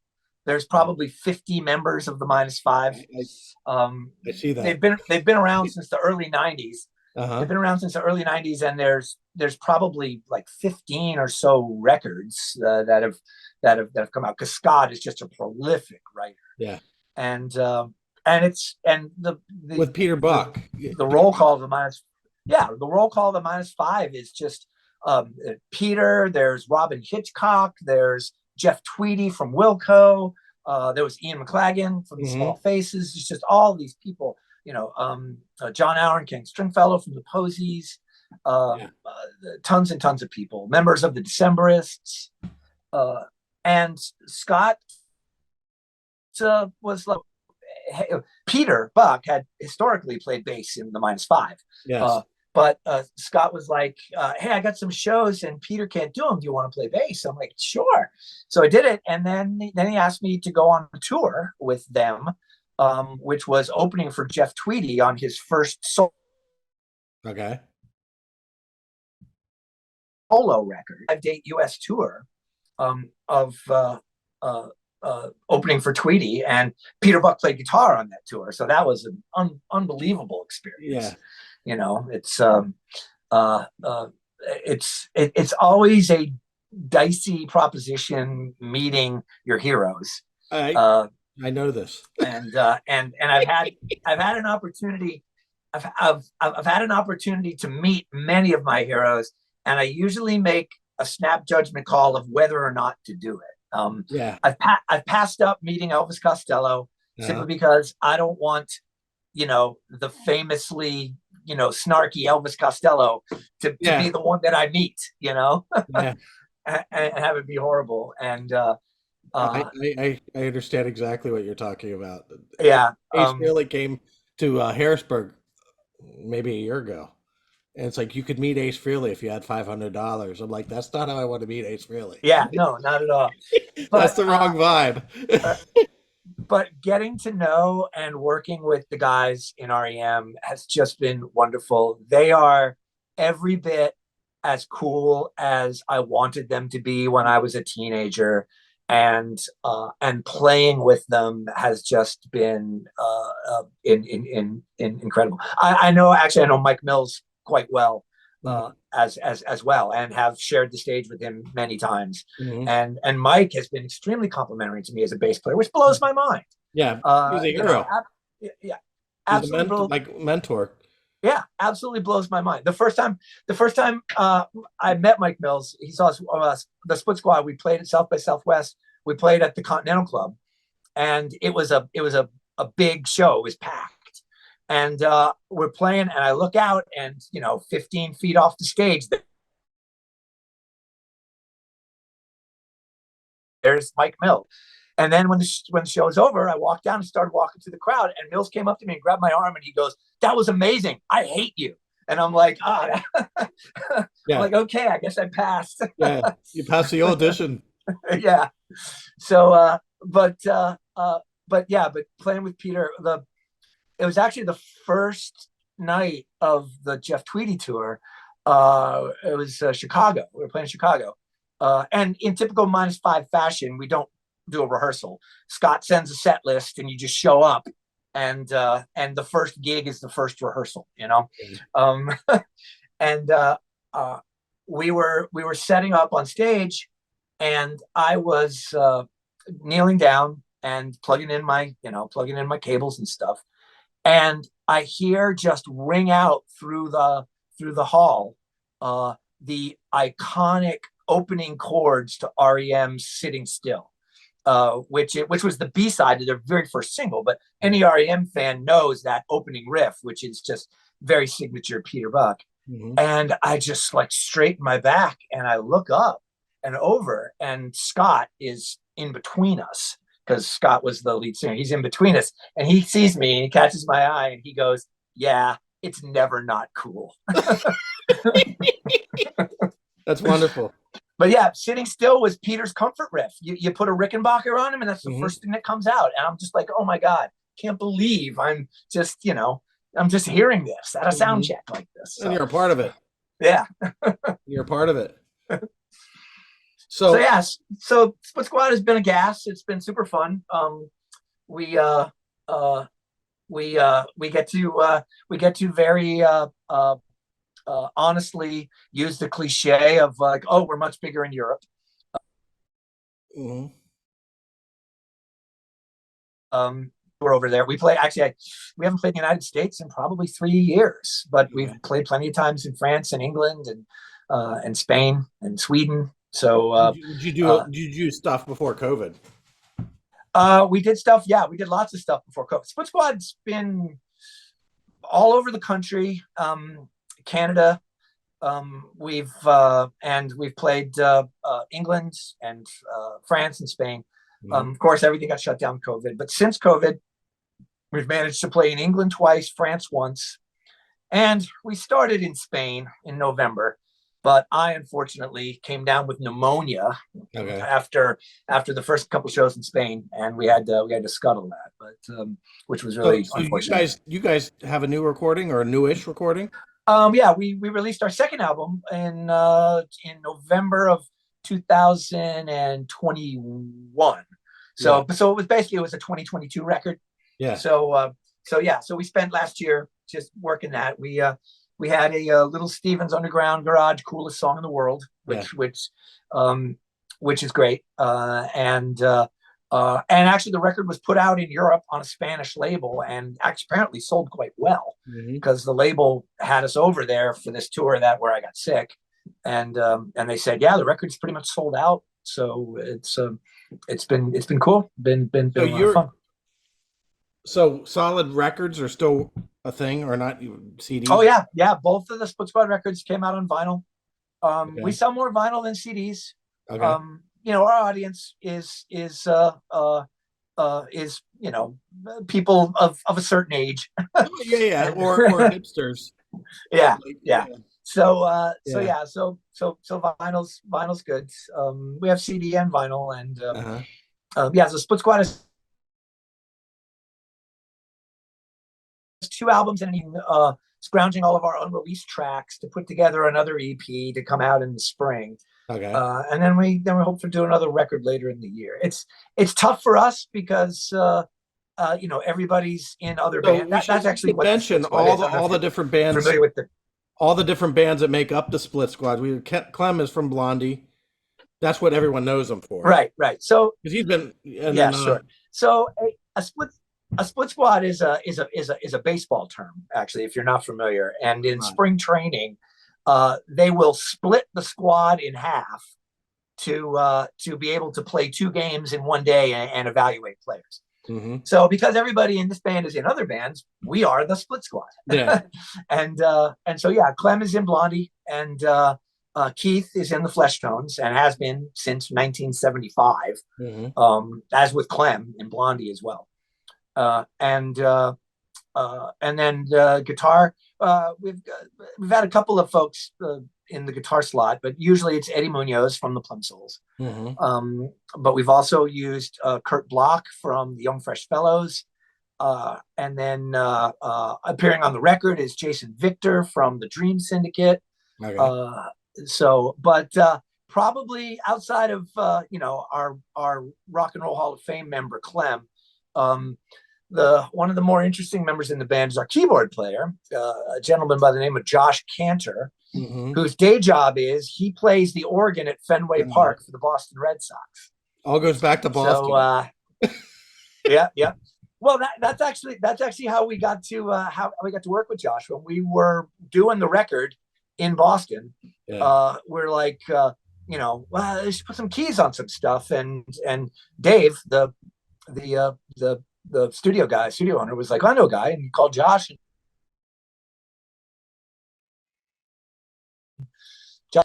There's probably 50 members of the -5. I see that they've been around since the early '90s. They've been around since the early '90s, and there's probably like 15 or so records that have come out, because Scott is just a prolific writer. And with Peter Buck, the roll call of the -5 is just Peter. There's Robin Hitchcock. There's Jeff Tweedy from Wilco. There was Ian McLagan from the Small Faces. It's just all these people. John Allen King Stringfellow from the Posies. Tons and tons of people. Members of the Decemberists. And Scott was like. Peter Buck had historically played bass in the -5. But Scott was like, "Hey, I got some shows and Peter can't do them. Do you want to play bass?" I'm like, "Sure." So I did it, and then he asked me to go on a tour with them, which was opening for Jeff Tweedy on his first solo record, 5-date U.S. tour of opening for Tweedy, and Peter Buck played guitar on that tour. So that was an unbelievable experience. It's always a dicey proposition meeting your heroes. I know this, and I've had an opportunity. I've had an opportunity to meet many of my heroes, and I usually make a snap judgment call of whether or not to do it. I've passed up meeting Elvis Costello simply because I don't want, the famously, snarky Elvis Costello to be the one that I meet, and have it be horrible. And I understand exactly what you're talking about. Yeah, Ace really came to Harrisburg maybe a year ago. And it's like, you could meet Ace Frehley if you had $500. I'm like, that's not how I want to meet Ace Frehley. Yeah, no, not at all. But, that's the wrong vibe. But getting to know and working with the guys in REM has just been wonderful. They are every bit as cool as I wanted them to be when I was a teenager. And playing with them has just been incredible. I know Mike Mills quite well as well, and have shared the stage with him many times. And Mike has been extremely complimentary to me as a bass player, which blows my mind. He's a hero. Absolutely. He's a mentor. Yeah, absolutely blows my mind. The first time I met Mike Mills, he saw us, the Split Squad. We played at South by Southwest. We played at the Continental Club, and it was a big show. It was packed, and we're playing. And I look out, and 15 feet off the stage, there's Mike Mills. And then when the show was over, I walked down and started walking through the crowd. And Mills came up to me and grabbed my arm, and he goes, "That was amazing. I hate you." And I'm like, "Ah." Yeah. I'm like, "Okay, I guess I passed." Yeah, you passed the audition. Yeah. So, but playing with Peter, it was actually the first night of the Jeff Tweedy tour. It was Chicago. We were playing in Chicago, and in typical -5 fashion, we don't do a rehearsal. Scott sends a set list, and you just show up, and the first gig is the first rehearsal. Um, and we were setting up on stage, and I was kneeling down and plugging in my cables and stuff, and I hear just ring out through the hall the iconic opening chords to REM's "Sitting Still," which was the B-side of their very first single. But any REM fan knows that opening riff, which is just very signature Peter Buck. Mm-hmm. And I just like straighten my back, and I look up and over, and Scott is in between us, because Scott was the lead singer. He's in between us, and he sees me, and he catches my eye, and he goes, "Yeah, it's never not cool." That's wonderful. But yeah, "Sitting Still" was Peter's comfort riff. You put a Rickenbacker on him, and that's the Mm-hmm. first thing that comes out. And I'm just like, "Oh my God, can't believe I'm just hearing this at a sound check like this." So, And you're a part of it. yeah. You're a part of it. So yes, so Split Squad has been a gas. It's been super fun. We get to very honestly use the cliche of like, "Oh, we're much bigger in Europe." Mm-hmm. We're over there. We haven't played in the United States in probably 3 years, but we've played plenty of times in France and England and Spain and Sweden. So did you do stuff before COVID? we did stuff. Yeah, we did lots of stuff before COVID. Split Squad's been all over the country, Canada. We've played England and France and Spain. Mm-hmm. Of course, everything got shut down with COVID. But since COVID, we've managed to play in England twice, France once, and we started in Spain in November. But I unfortunately came down with pneumonia after the first couple shows in Spain, and we had to scuttle that. But which was really unfortunate. You guys have a new recording or a newish recording? Yeah, we released our second album in November of 2021. So it was a 2022 record. Yeah. So we spent last year just working that. We had a Little Steven's Underground Garage coolest song in the world, which is great. And actually the record was put out in Europe on a Spanish label, and actually apparently sold quite well, because the label had us over there for this tour where I got sick, and they said, yeah, the record's pretty much sold out. So it's been cool. Been a lot of fun. So Solid Records are still a thing, or not? CDs? Oh yeah. Both of the Split Squad records came out on vinyl. We sell more vinyl than CDs. Okay. Our audience is people of a certain age. Yeah, or hipsters. Yeah. So vinyl's good. We have CD and vinyl, and so Split Squad is 2 albums and scrounging all of our unreleased tracks to put together another EP to come out in the spring. Okay. And then we hope to do another record later in the year. It's tough for us because everybody's in other bands. That's actually what mention all the different bands. Familiar with all the different bands that make up the Split Squad. Clem is from Blondie. That's what everyone knows him for. Right. So because he's been sure. So a split A split squad is a baseball term, actually, if you're not familiar. And in spring training, they will split the squad in half to be able to play 2 games in one day and evaluate players. Mm-hmm. So because everybody in this band is in other bands, we are the split squad. Yeah. and so yeah, Clem is in Blondie, and Keith is in the Fleshtones and has been since 1975. Mm-hmm. As with Clem in Blondie as well. And then guitar. We've had a couple of folks in the guitar slot, but usually it's Eddie Munoz from the Plimsouls. Mm-hmm. But we've also used Kurt Block from the Young Fresh Fellows. And then appearing on the record is Jason Victor from the Dream Syndicate. Okay. But probably outside of our Rock and Roll Hall of Fame member Clem, one of the more interesting members in the band is our keyboard player, a gentleman by the name of Josh Cantor, mm-hmm. whose day job is he plays the organ at Fenway Park for the Boston Red Sox. All goes back to Boston. So, yeah. Well, that's actually how we got to work with Josh when we were doing the record in Boston. Yeah. We're like, let's put some keys on some stuff, and Dave, the studio owner, was like, I know a guy, and he called Josh.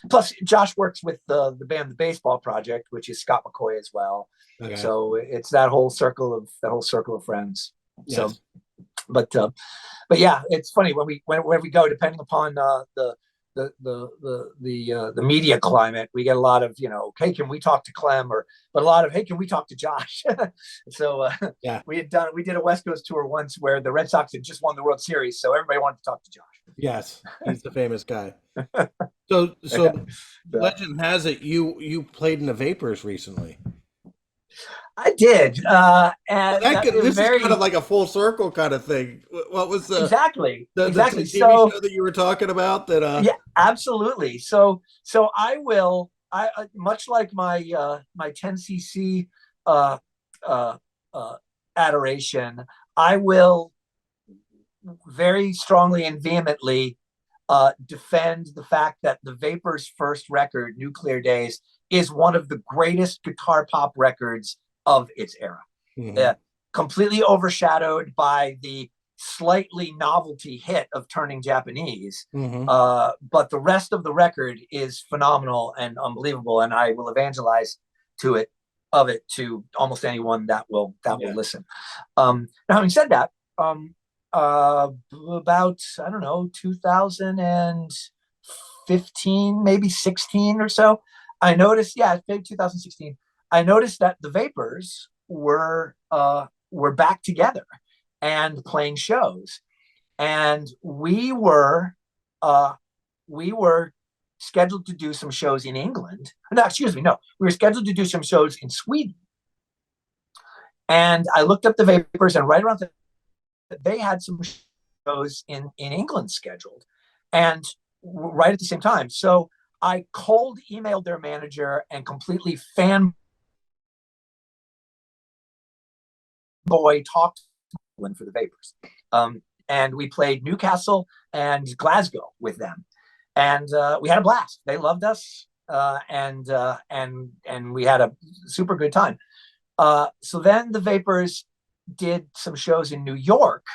Plus, Josh works with the band The Baseball Project, which is Scott McCoy as well. Okay. So it's that whole circle of friends. Yes. So, but yeah, it's funny when we go, depending upon the media climate, we get a lot of, hey, can we talk to Clem, but a lot of, hey, can we talk to Josh? So yeah, we did a West Coast tour once where the Red Sox had just won the World Series, so everybody wanted to talk to Josh. Yes, he's the famous guy. So Yeah. legend has it you played in the Vapors recently. I did, and this is kind of like a full circle kind of thing. What was exactly the TV show that you were talking about? That yeah, absolutely. So I much like my 10cc adoration, I will very strongly and vehemently defend the fact that the Vapors' first record, Nuclear Days, is one of the greatest guitar pop records of its era. Mm-hmm. Completely overshadowed by the slightly novelty hit of Turning Japanese. Mm-hmm. But the rest of the record is phenomenal and unbelievable, and I will evangelize to almost anyone that will listen. Now, having said that, about, I don't know, 2015, maybe 16 or so, I noticed, maybe 2016, I noticed that the Vapors were back together and playing shows, and we were scheduled to do some shows in England. No, excuse me, no, we were scheduled to do some shows in Sweden. And I looked up the Vapors, and right around they had some shows in England scheduled, and right at the same time. So I cold emailed their manager and completely fanboy talked for the Vapors. And we played Newcastle and Glasgow with them, and we had a blast. They loved us, and we had a super good time. So then the Vapors did some shows in New York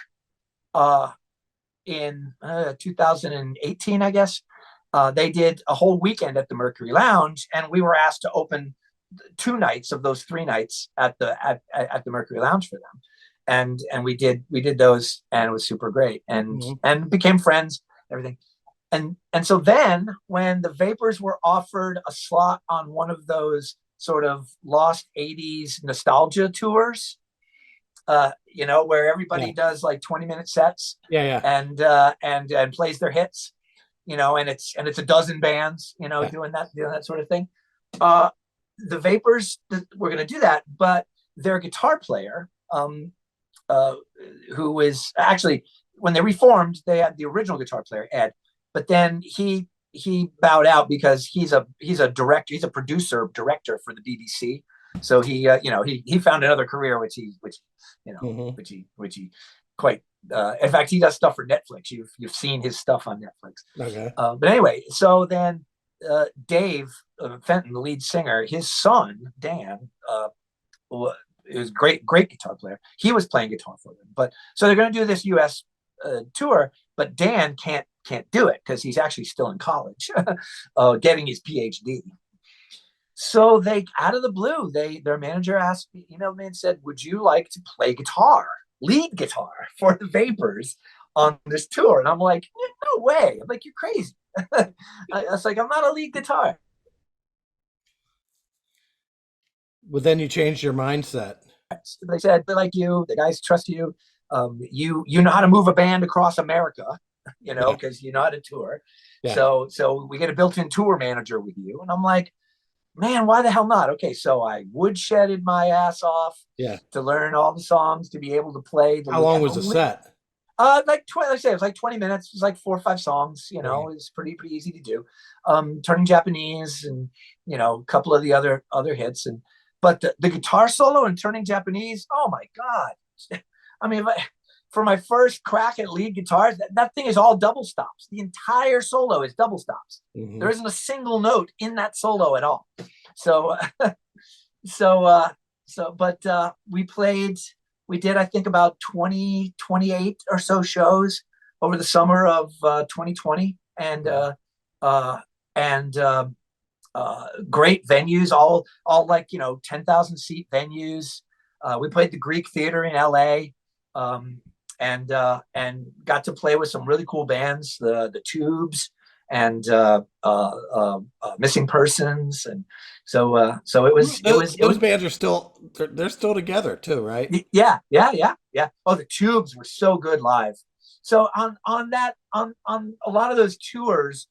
in 2018, I guess. They did a whole weekend at the Mercury Lounge, and we were asked to open 2 nights of those 3 nights at the Mercury Lounge for them. And we did those, and it was super great, and mm-hmm. and became friends, everything. And so then when the Vapors were offered a slot on one of those sort of lost 80s nostalgia tours, where everybody does like 20-minute sets, and plays their hits, and it's a dozen bands, doing that sort of thing. The Vapors were going to do that, but their guitar player, who is actually, when they reformed, they had the original guitar player, Ed, but then he bowed out because he's a director, he's a producer director for the BBC. So he he found another career, which he quite. In fact, he does stuff for Netflix. You've seen his stuff on Netflix. Okay. But anyway, so then Dave Fenton, the lead singer, his son Dan, is great guitar player. He was playing guitar for them. But so they're going to do this U.S. Tour, but Dan can't do it because he's actually still in college, getting his PhD. So they, out of the blue, their manager emailed me and said, "Would you like to play lead guitar for the Vapors on this tour?" And I'm like, "No way!" I'm like, "You're crazy." I was like, "I'm not a lead guitar." Well, then you changed your mindset. They said, "They like you. The guys trust you. You know how to move a band across America, because you know how to tour. Yeah. So we get a built-in tour manager with you." And I'm like, "Man, why the hell not?" Okay, so I woodshedded my ass off to learn all the songs, to be able to play. How long was the set? Like 20. Like I say, it was like 20 minutes. It was like 4 or 5 songs. It was pretty easy to do. Turning Japanese and a couple of the other hits. But the guitar solo in Turning Japanese, oh my God! I mean, for my first crack at lead guitars, that thing is all double stops. The entire solo is double stops. Mm-hmm. There isn't a single note in that solo at all. So, but we did, I think, about 28 or so shows over the summer of 2020, and great venues, all like 10,000 seat venues. We played the Greek Theater in LA. And got to play with some really cool bands, the Tubes and Missing Persons, and so it was. Those bands are still they're still together too, right? Yeah. Oh, the Tubes were so good live. So on a lot of those tours,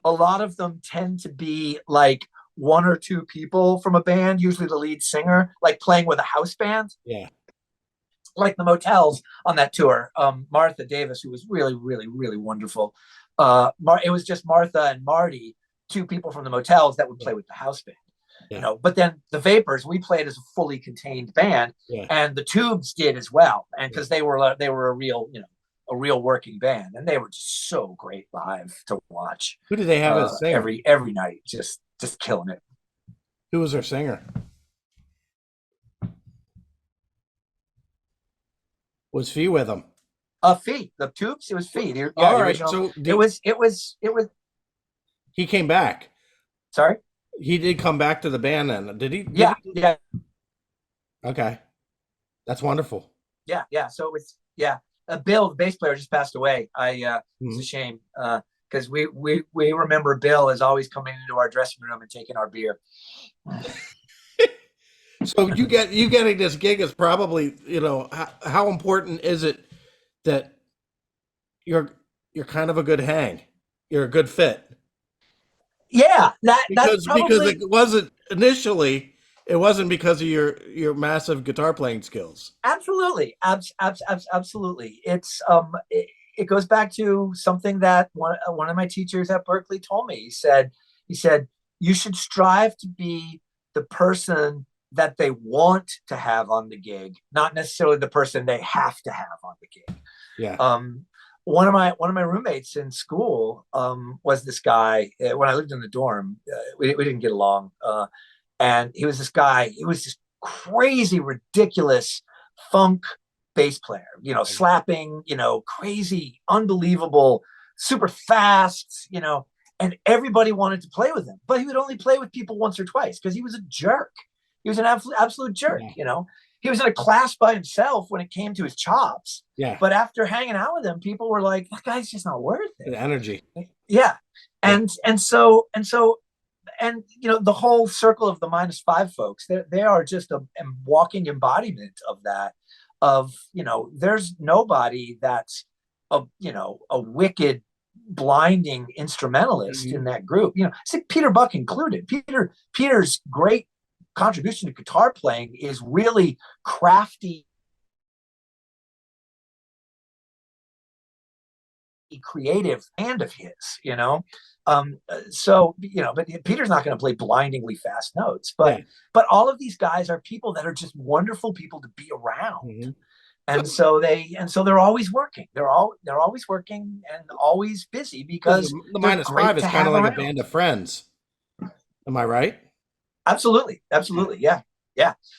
a lot of them tend to be like 1 or 2 people from a band, usually the lead singer, like playing with a house band. Yeah. Like the Motels on that tour, Martha Davis, who was really, really, really wonderful. It was just Martha and Marty, 2 people from the Motels that would play with the house band. Yeah. But then the Vapors, we played as a fully contained band, and the Tubes did as well, and because they were a real working band, and they were just so great live to watch. Who did they have as singer? Every night, just killing it. Who was their singer? Was Fee with them? Fee, the Tubes. It was Fee. All right. So it was. He came back. Sorry. He did come back to the band then, did he? Yeah. Okay, that's wonderful. Yeah. So it was. Bill, the bass player, just passed away. It's a shame because we remember Bill as always coming into our dressing room and taking our beer. So you getting this gig is probably, how important is it that you're kind of a good hang, you're a good fit? Yeah, because it wasn't initially. It wasn't because of your massive guitar playing skills. Absolutely, absolutely. It's it goes back to something that one of my teachers at Berklee told me. He said you should strive to be the person that they want to have on the gig, not necessarily the person they have to have on the gig. Yeah. One of my roommates in school was this guy. When I lived in the dorm, we didn't get along, and he was this guy. He was this crazy, ridiculous funk bass player. Slapping. Crazy, unbelievable, super fast. And everybody wanted to play with him, but he would only play with people once or twice because he was a jerk. He was an absolute jerk. Yeah. He was in a class by himself when it came to his chops. Yeah. But after hanging out with him, people were like, "That guy's just not worth it." The energy. Yeah. And so the whole circle of the -5 folks, they are just a walking embodiment of that. There's nobody that's a wicked, blinding instrumentalist in that group. It's like Peter Buck included. Peter's great contribution to guitar playing is really crafty creative hand of his, you know. So you know, but Peter's not going to play blindingly fast notes, but all of these guys are people that are just wonderful people to be around. And so they're always working. They're always working and always busy because the minus five is kind of like a band of friends. Am I right? Absolutely. Yeah.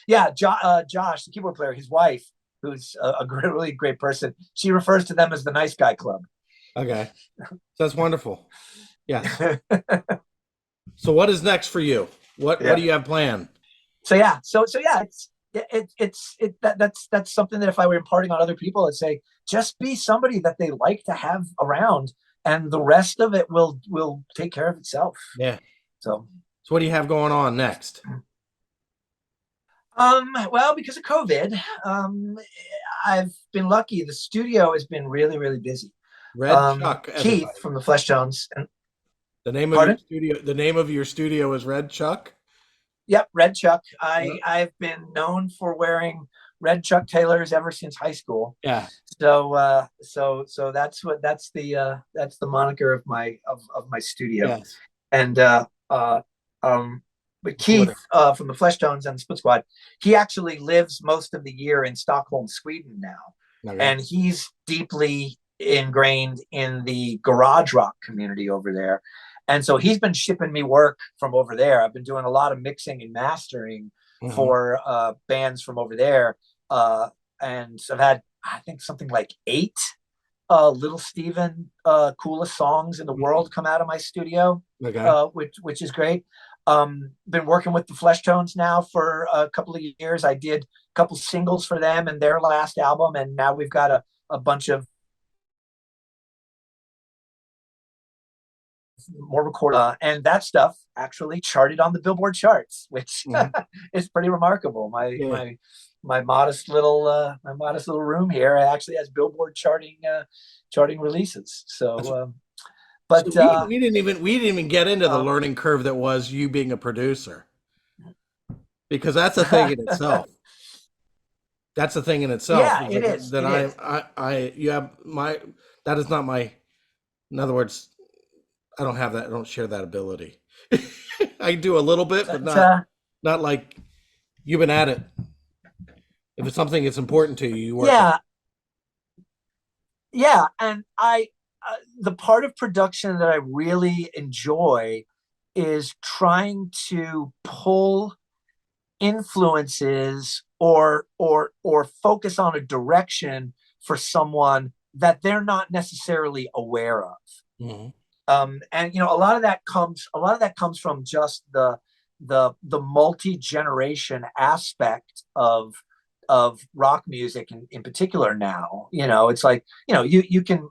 Josh, the keyboard player, his wife, who's a really great person, she refers to them as the nice guy club. Okay, that's wonderful. Yeah. So what is next for you? What do you have planned? So that's something that if I were imparting on other people, I'd say just be somebody that they like to have around, and the rest of it will take care of itself. Yeah. So what do you have going on next? Well, because of COVID, I've been lucky. The studio has been really, really busy. Red Chuck, Keith from the Fleshtones. The name of your studio. The name of your studio is Red Chuck. Yep, Red Chuck. I've been known for wearing red Chuck Taylors ever since high school. Yeah. So that's the moniker of my studio. Yes. And but Keith from the Fleshtones and the Split Squad, he actually lives most of the year in Stockholm, Sweden now. Okay. And he's deeply ingrained in the garage rock community over there. And so he's been shipping me work from over there. I've been doing a lot of mixing and mastering for bands from over there. And I've had, I think, something like 8 Little Steven coolest songs in the world come out of my studio, which is great. Been working with the Fleshtones now for a couple of years. I did a couple singles for them and their last album, and now we've got a bunch of more recorded, and that stuff actually charted on the Billboard charts, which is pretty remarkable. My modest little room here actually has Billboard charting releases. So. But so we didn't even get into the learning curve that was you being a producer, because that's a thing in itself. That's a thing in itself. Yeah, it is. That that is not my. In other words, I don't have that. I don't share that ability. I do a little bit, but not like you've been at it. If it's something that's important to you, you work. Yeah, and the part of production that I really enjoy is trying to pull influences or focus on a direction for someone that they're not necessarily aware of. And you know, a lot of that comes from just the multi-generation aspect of rock music in particular now. You know, it's like, you know, you can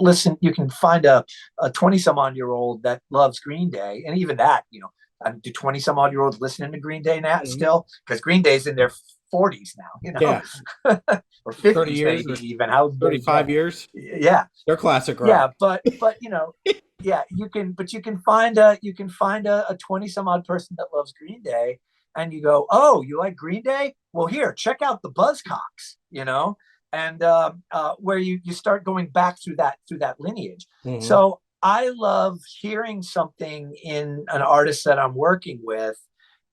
listen, you can find a 20-some-odd-year-old that loves Green Day, and even that, you know, do 20-some-odd-year-olds listening to Green Day now still? Because Green Day's in their 40s now, you know, or 50 30 years, maybe even. How 35 years? Yeah, they're classic rock. Yeah, but you know, you can find a 20-some-odd person that loves Green Day, and you go, oh, you like Green Day? Well, here, check out the Buzzcocks, you know. And where you start going back through that lineage. So I love hearing something in an artist that I'm working with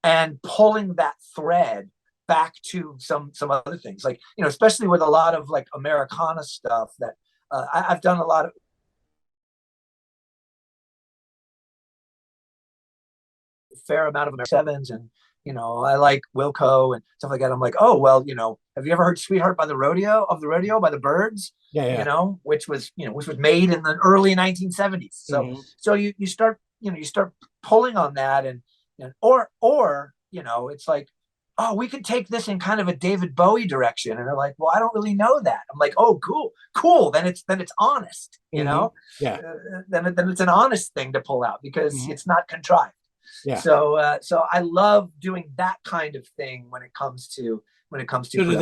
and pulling that thread back to some other things, like, you know, especially with a lot of like Americana stuff that I've done a lot of. Fair amount of Sevens, and you know, I like Wilco and stuff like that. I'm like, oh, well, you know, have you ever heard "Sweetheart" by the Rodeo by the Byrds? Yeah. You know, which was made in the early 1970s. So you start pulling on that, and or you know, it's like, oh, we could take this in kind of a David Bowie direction, and they're like, well, I don't really know that. I'm like, oh, cool. Then it's honest, you know. Yeah. Then it's an honest thing to pull out because it's not contrived. Yeah. So I love doing that kind of thing when it comes to. So do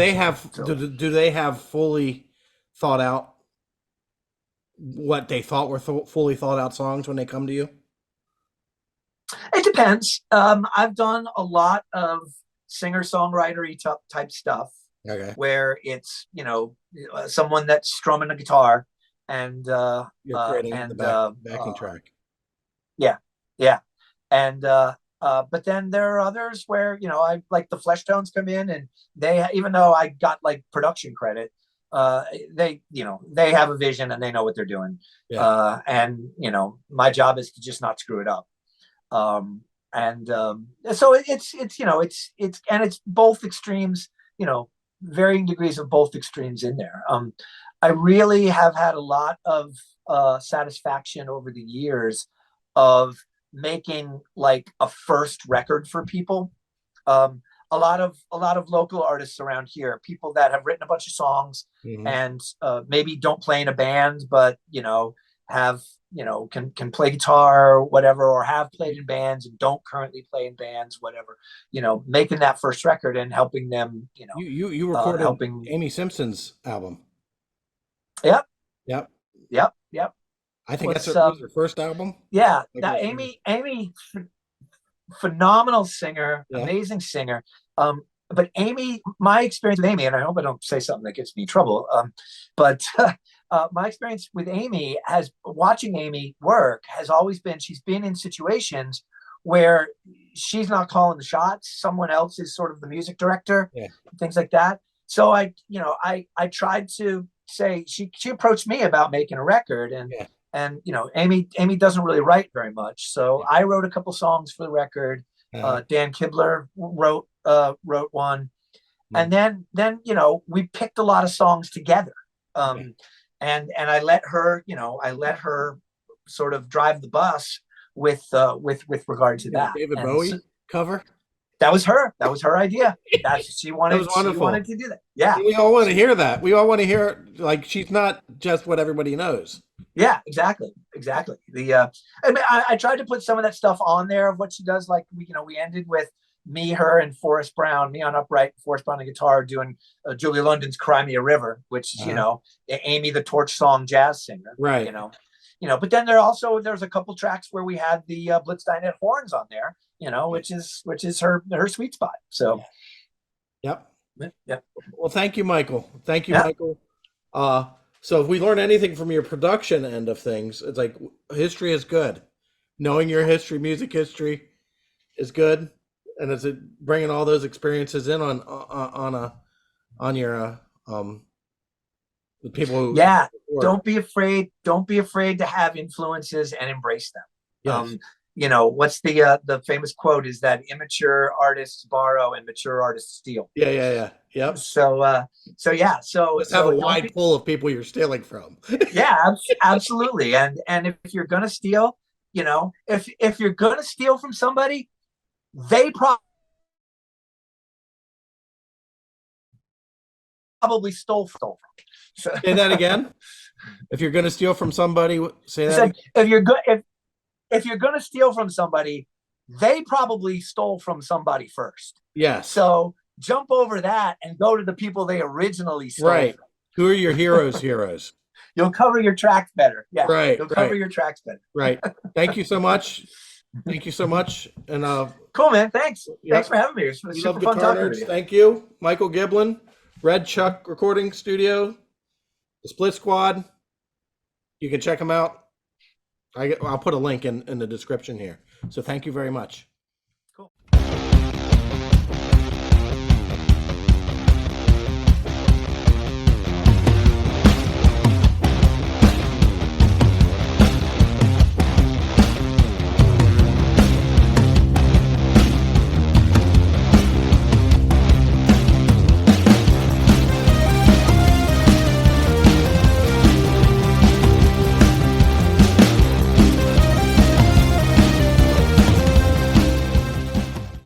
they have fully thought out what they thought were fully thought out songs when they come to you? It depends. I've done a lot of singer-songwriter type stuff. Okay. where it's, someone that's strumming a guitar and You're creating and the backing track. yeah, and but then there are others where I like the Fleshtones come in, and they, even though I got like production credit, they have a vision and they know what they're doing. Yeah. And my job is to just not screw it up. And so it's both extremes, varying degrees of both extremes in there. I really have had a lot of satisfaction over the years of making like a first record for people. A lot of local artists around here, people that have written a bunch of songs, and maybe don't play in a band, but have can play guitar or whatever, or have played in bands and don't currently play in bands, whatever. Making that first record and helping them. You recorded helping Amy Simpson's album. Yep. Yep. Yep. Yep. I think that's her first album. Yeah, that Amy, phenomenal singer, amazing singer. But Amy, my experience with Amy, and I hope I don't say something that gets me in trouble, but my experience with Amy, watching Amy work, has always been, she's been in situations where she's not calling the shots. Someone else is sort of the music director, things like that. So I tried to say, she approached me about making a record, and Amy doesn't really write very much, so I wrote a couple songs for the record. Dan Giblin wrote one, and then we picked a lot of songs together, and I let her sort of drive the bus with regard to that. David Bowie cover. That was her idea. She wanted. That was wonderful. She wanted to do that. Yeah. We all want to hear that. We all want to hear, like, she's not just what everybody knows. Yeah, exactly. I tried to put some of that stuff on there of what she does. Like we ended with me, her, and Forrest Brown, me on upright, Forrest Brown on guitar, doing Julia London's "Cry Me a River," which Amy the Torch Song jazz singer, right? But then there's a couple tracks where we had the Blitzsteinette horns on there, which is her sweet spot. So, yep. Well, thank you, Michael. Michael. So if we learn anything from your production end of things, it's like history is good. Knowing your history, music history, is good, and it's bringing all those experiences in on your the people who don't be afraid to have influences and embrace them. Yes. What's the famous quote is that immature artists borrow and mature artists steal. Yep. So let's have a wide pool of people you're stealing from. Yeah, absolutely. And if you're gonna steal, if you're gonna steal from somebody, they probably stole from. Say that again. If you're going to steal from somebody, say that. If you're going to steal from somebody, they probably stole from somebody first. Yes. So jump over that and go to the people they originally stole. Right. From. Who are your heroes? You'll cover your tracks better. Yeah. Right. You'll cover your tracks better. Right. Thank you so much. And cool, man. Thanks. Thanks for having me. It was super fun talking to you. Thank you, Michael Giblin, Red Chuck Recording Studio, the Split Squad. You can check them out. I'll put a link in the description here. So thank you very much.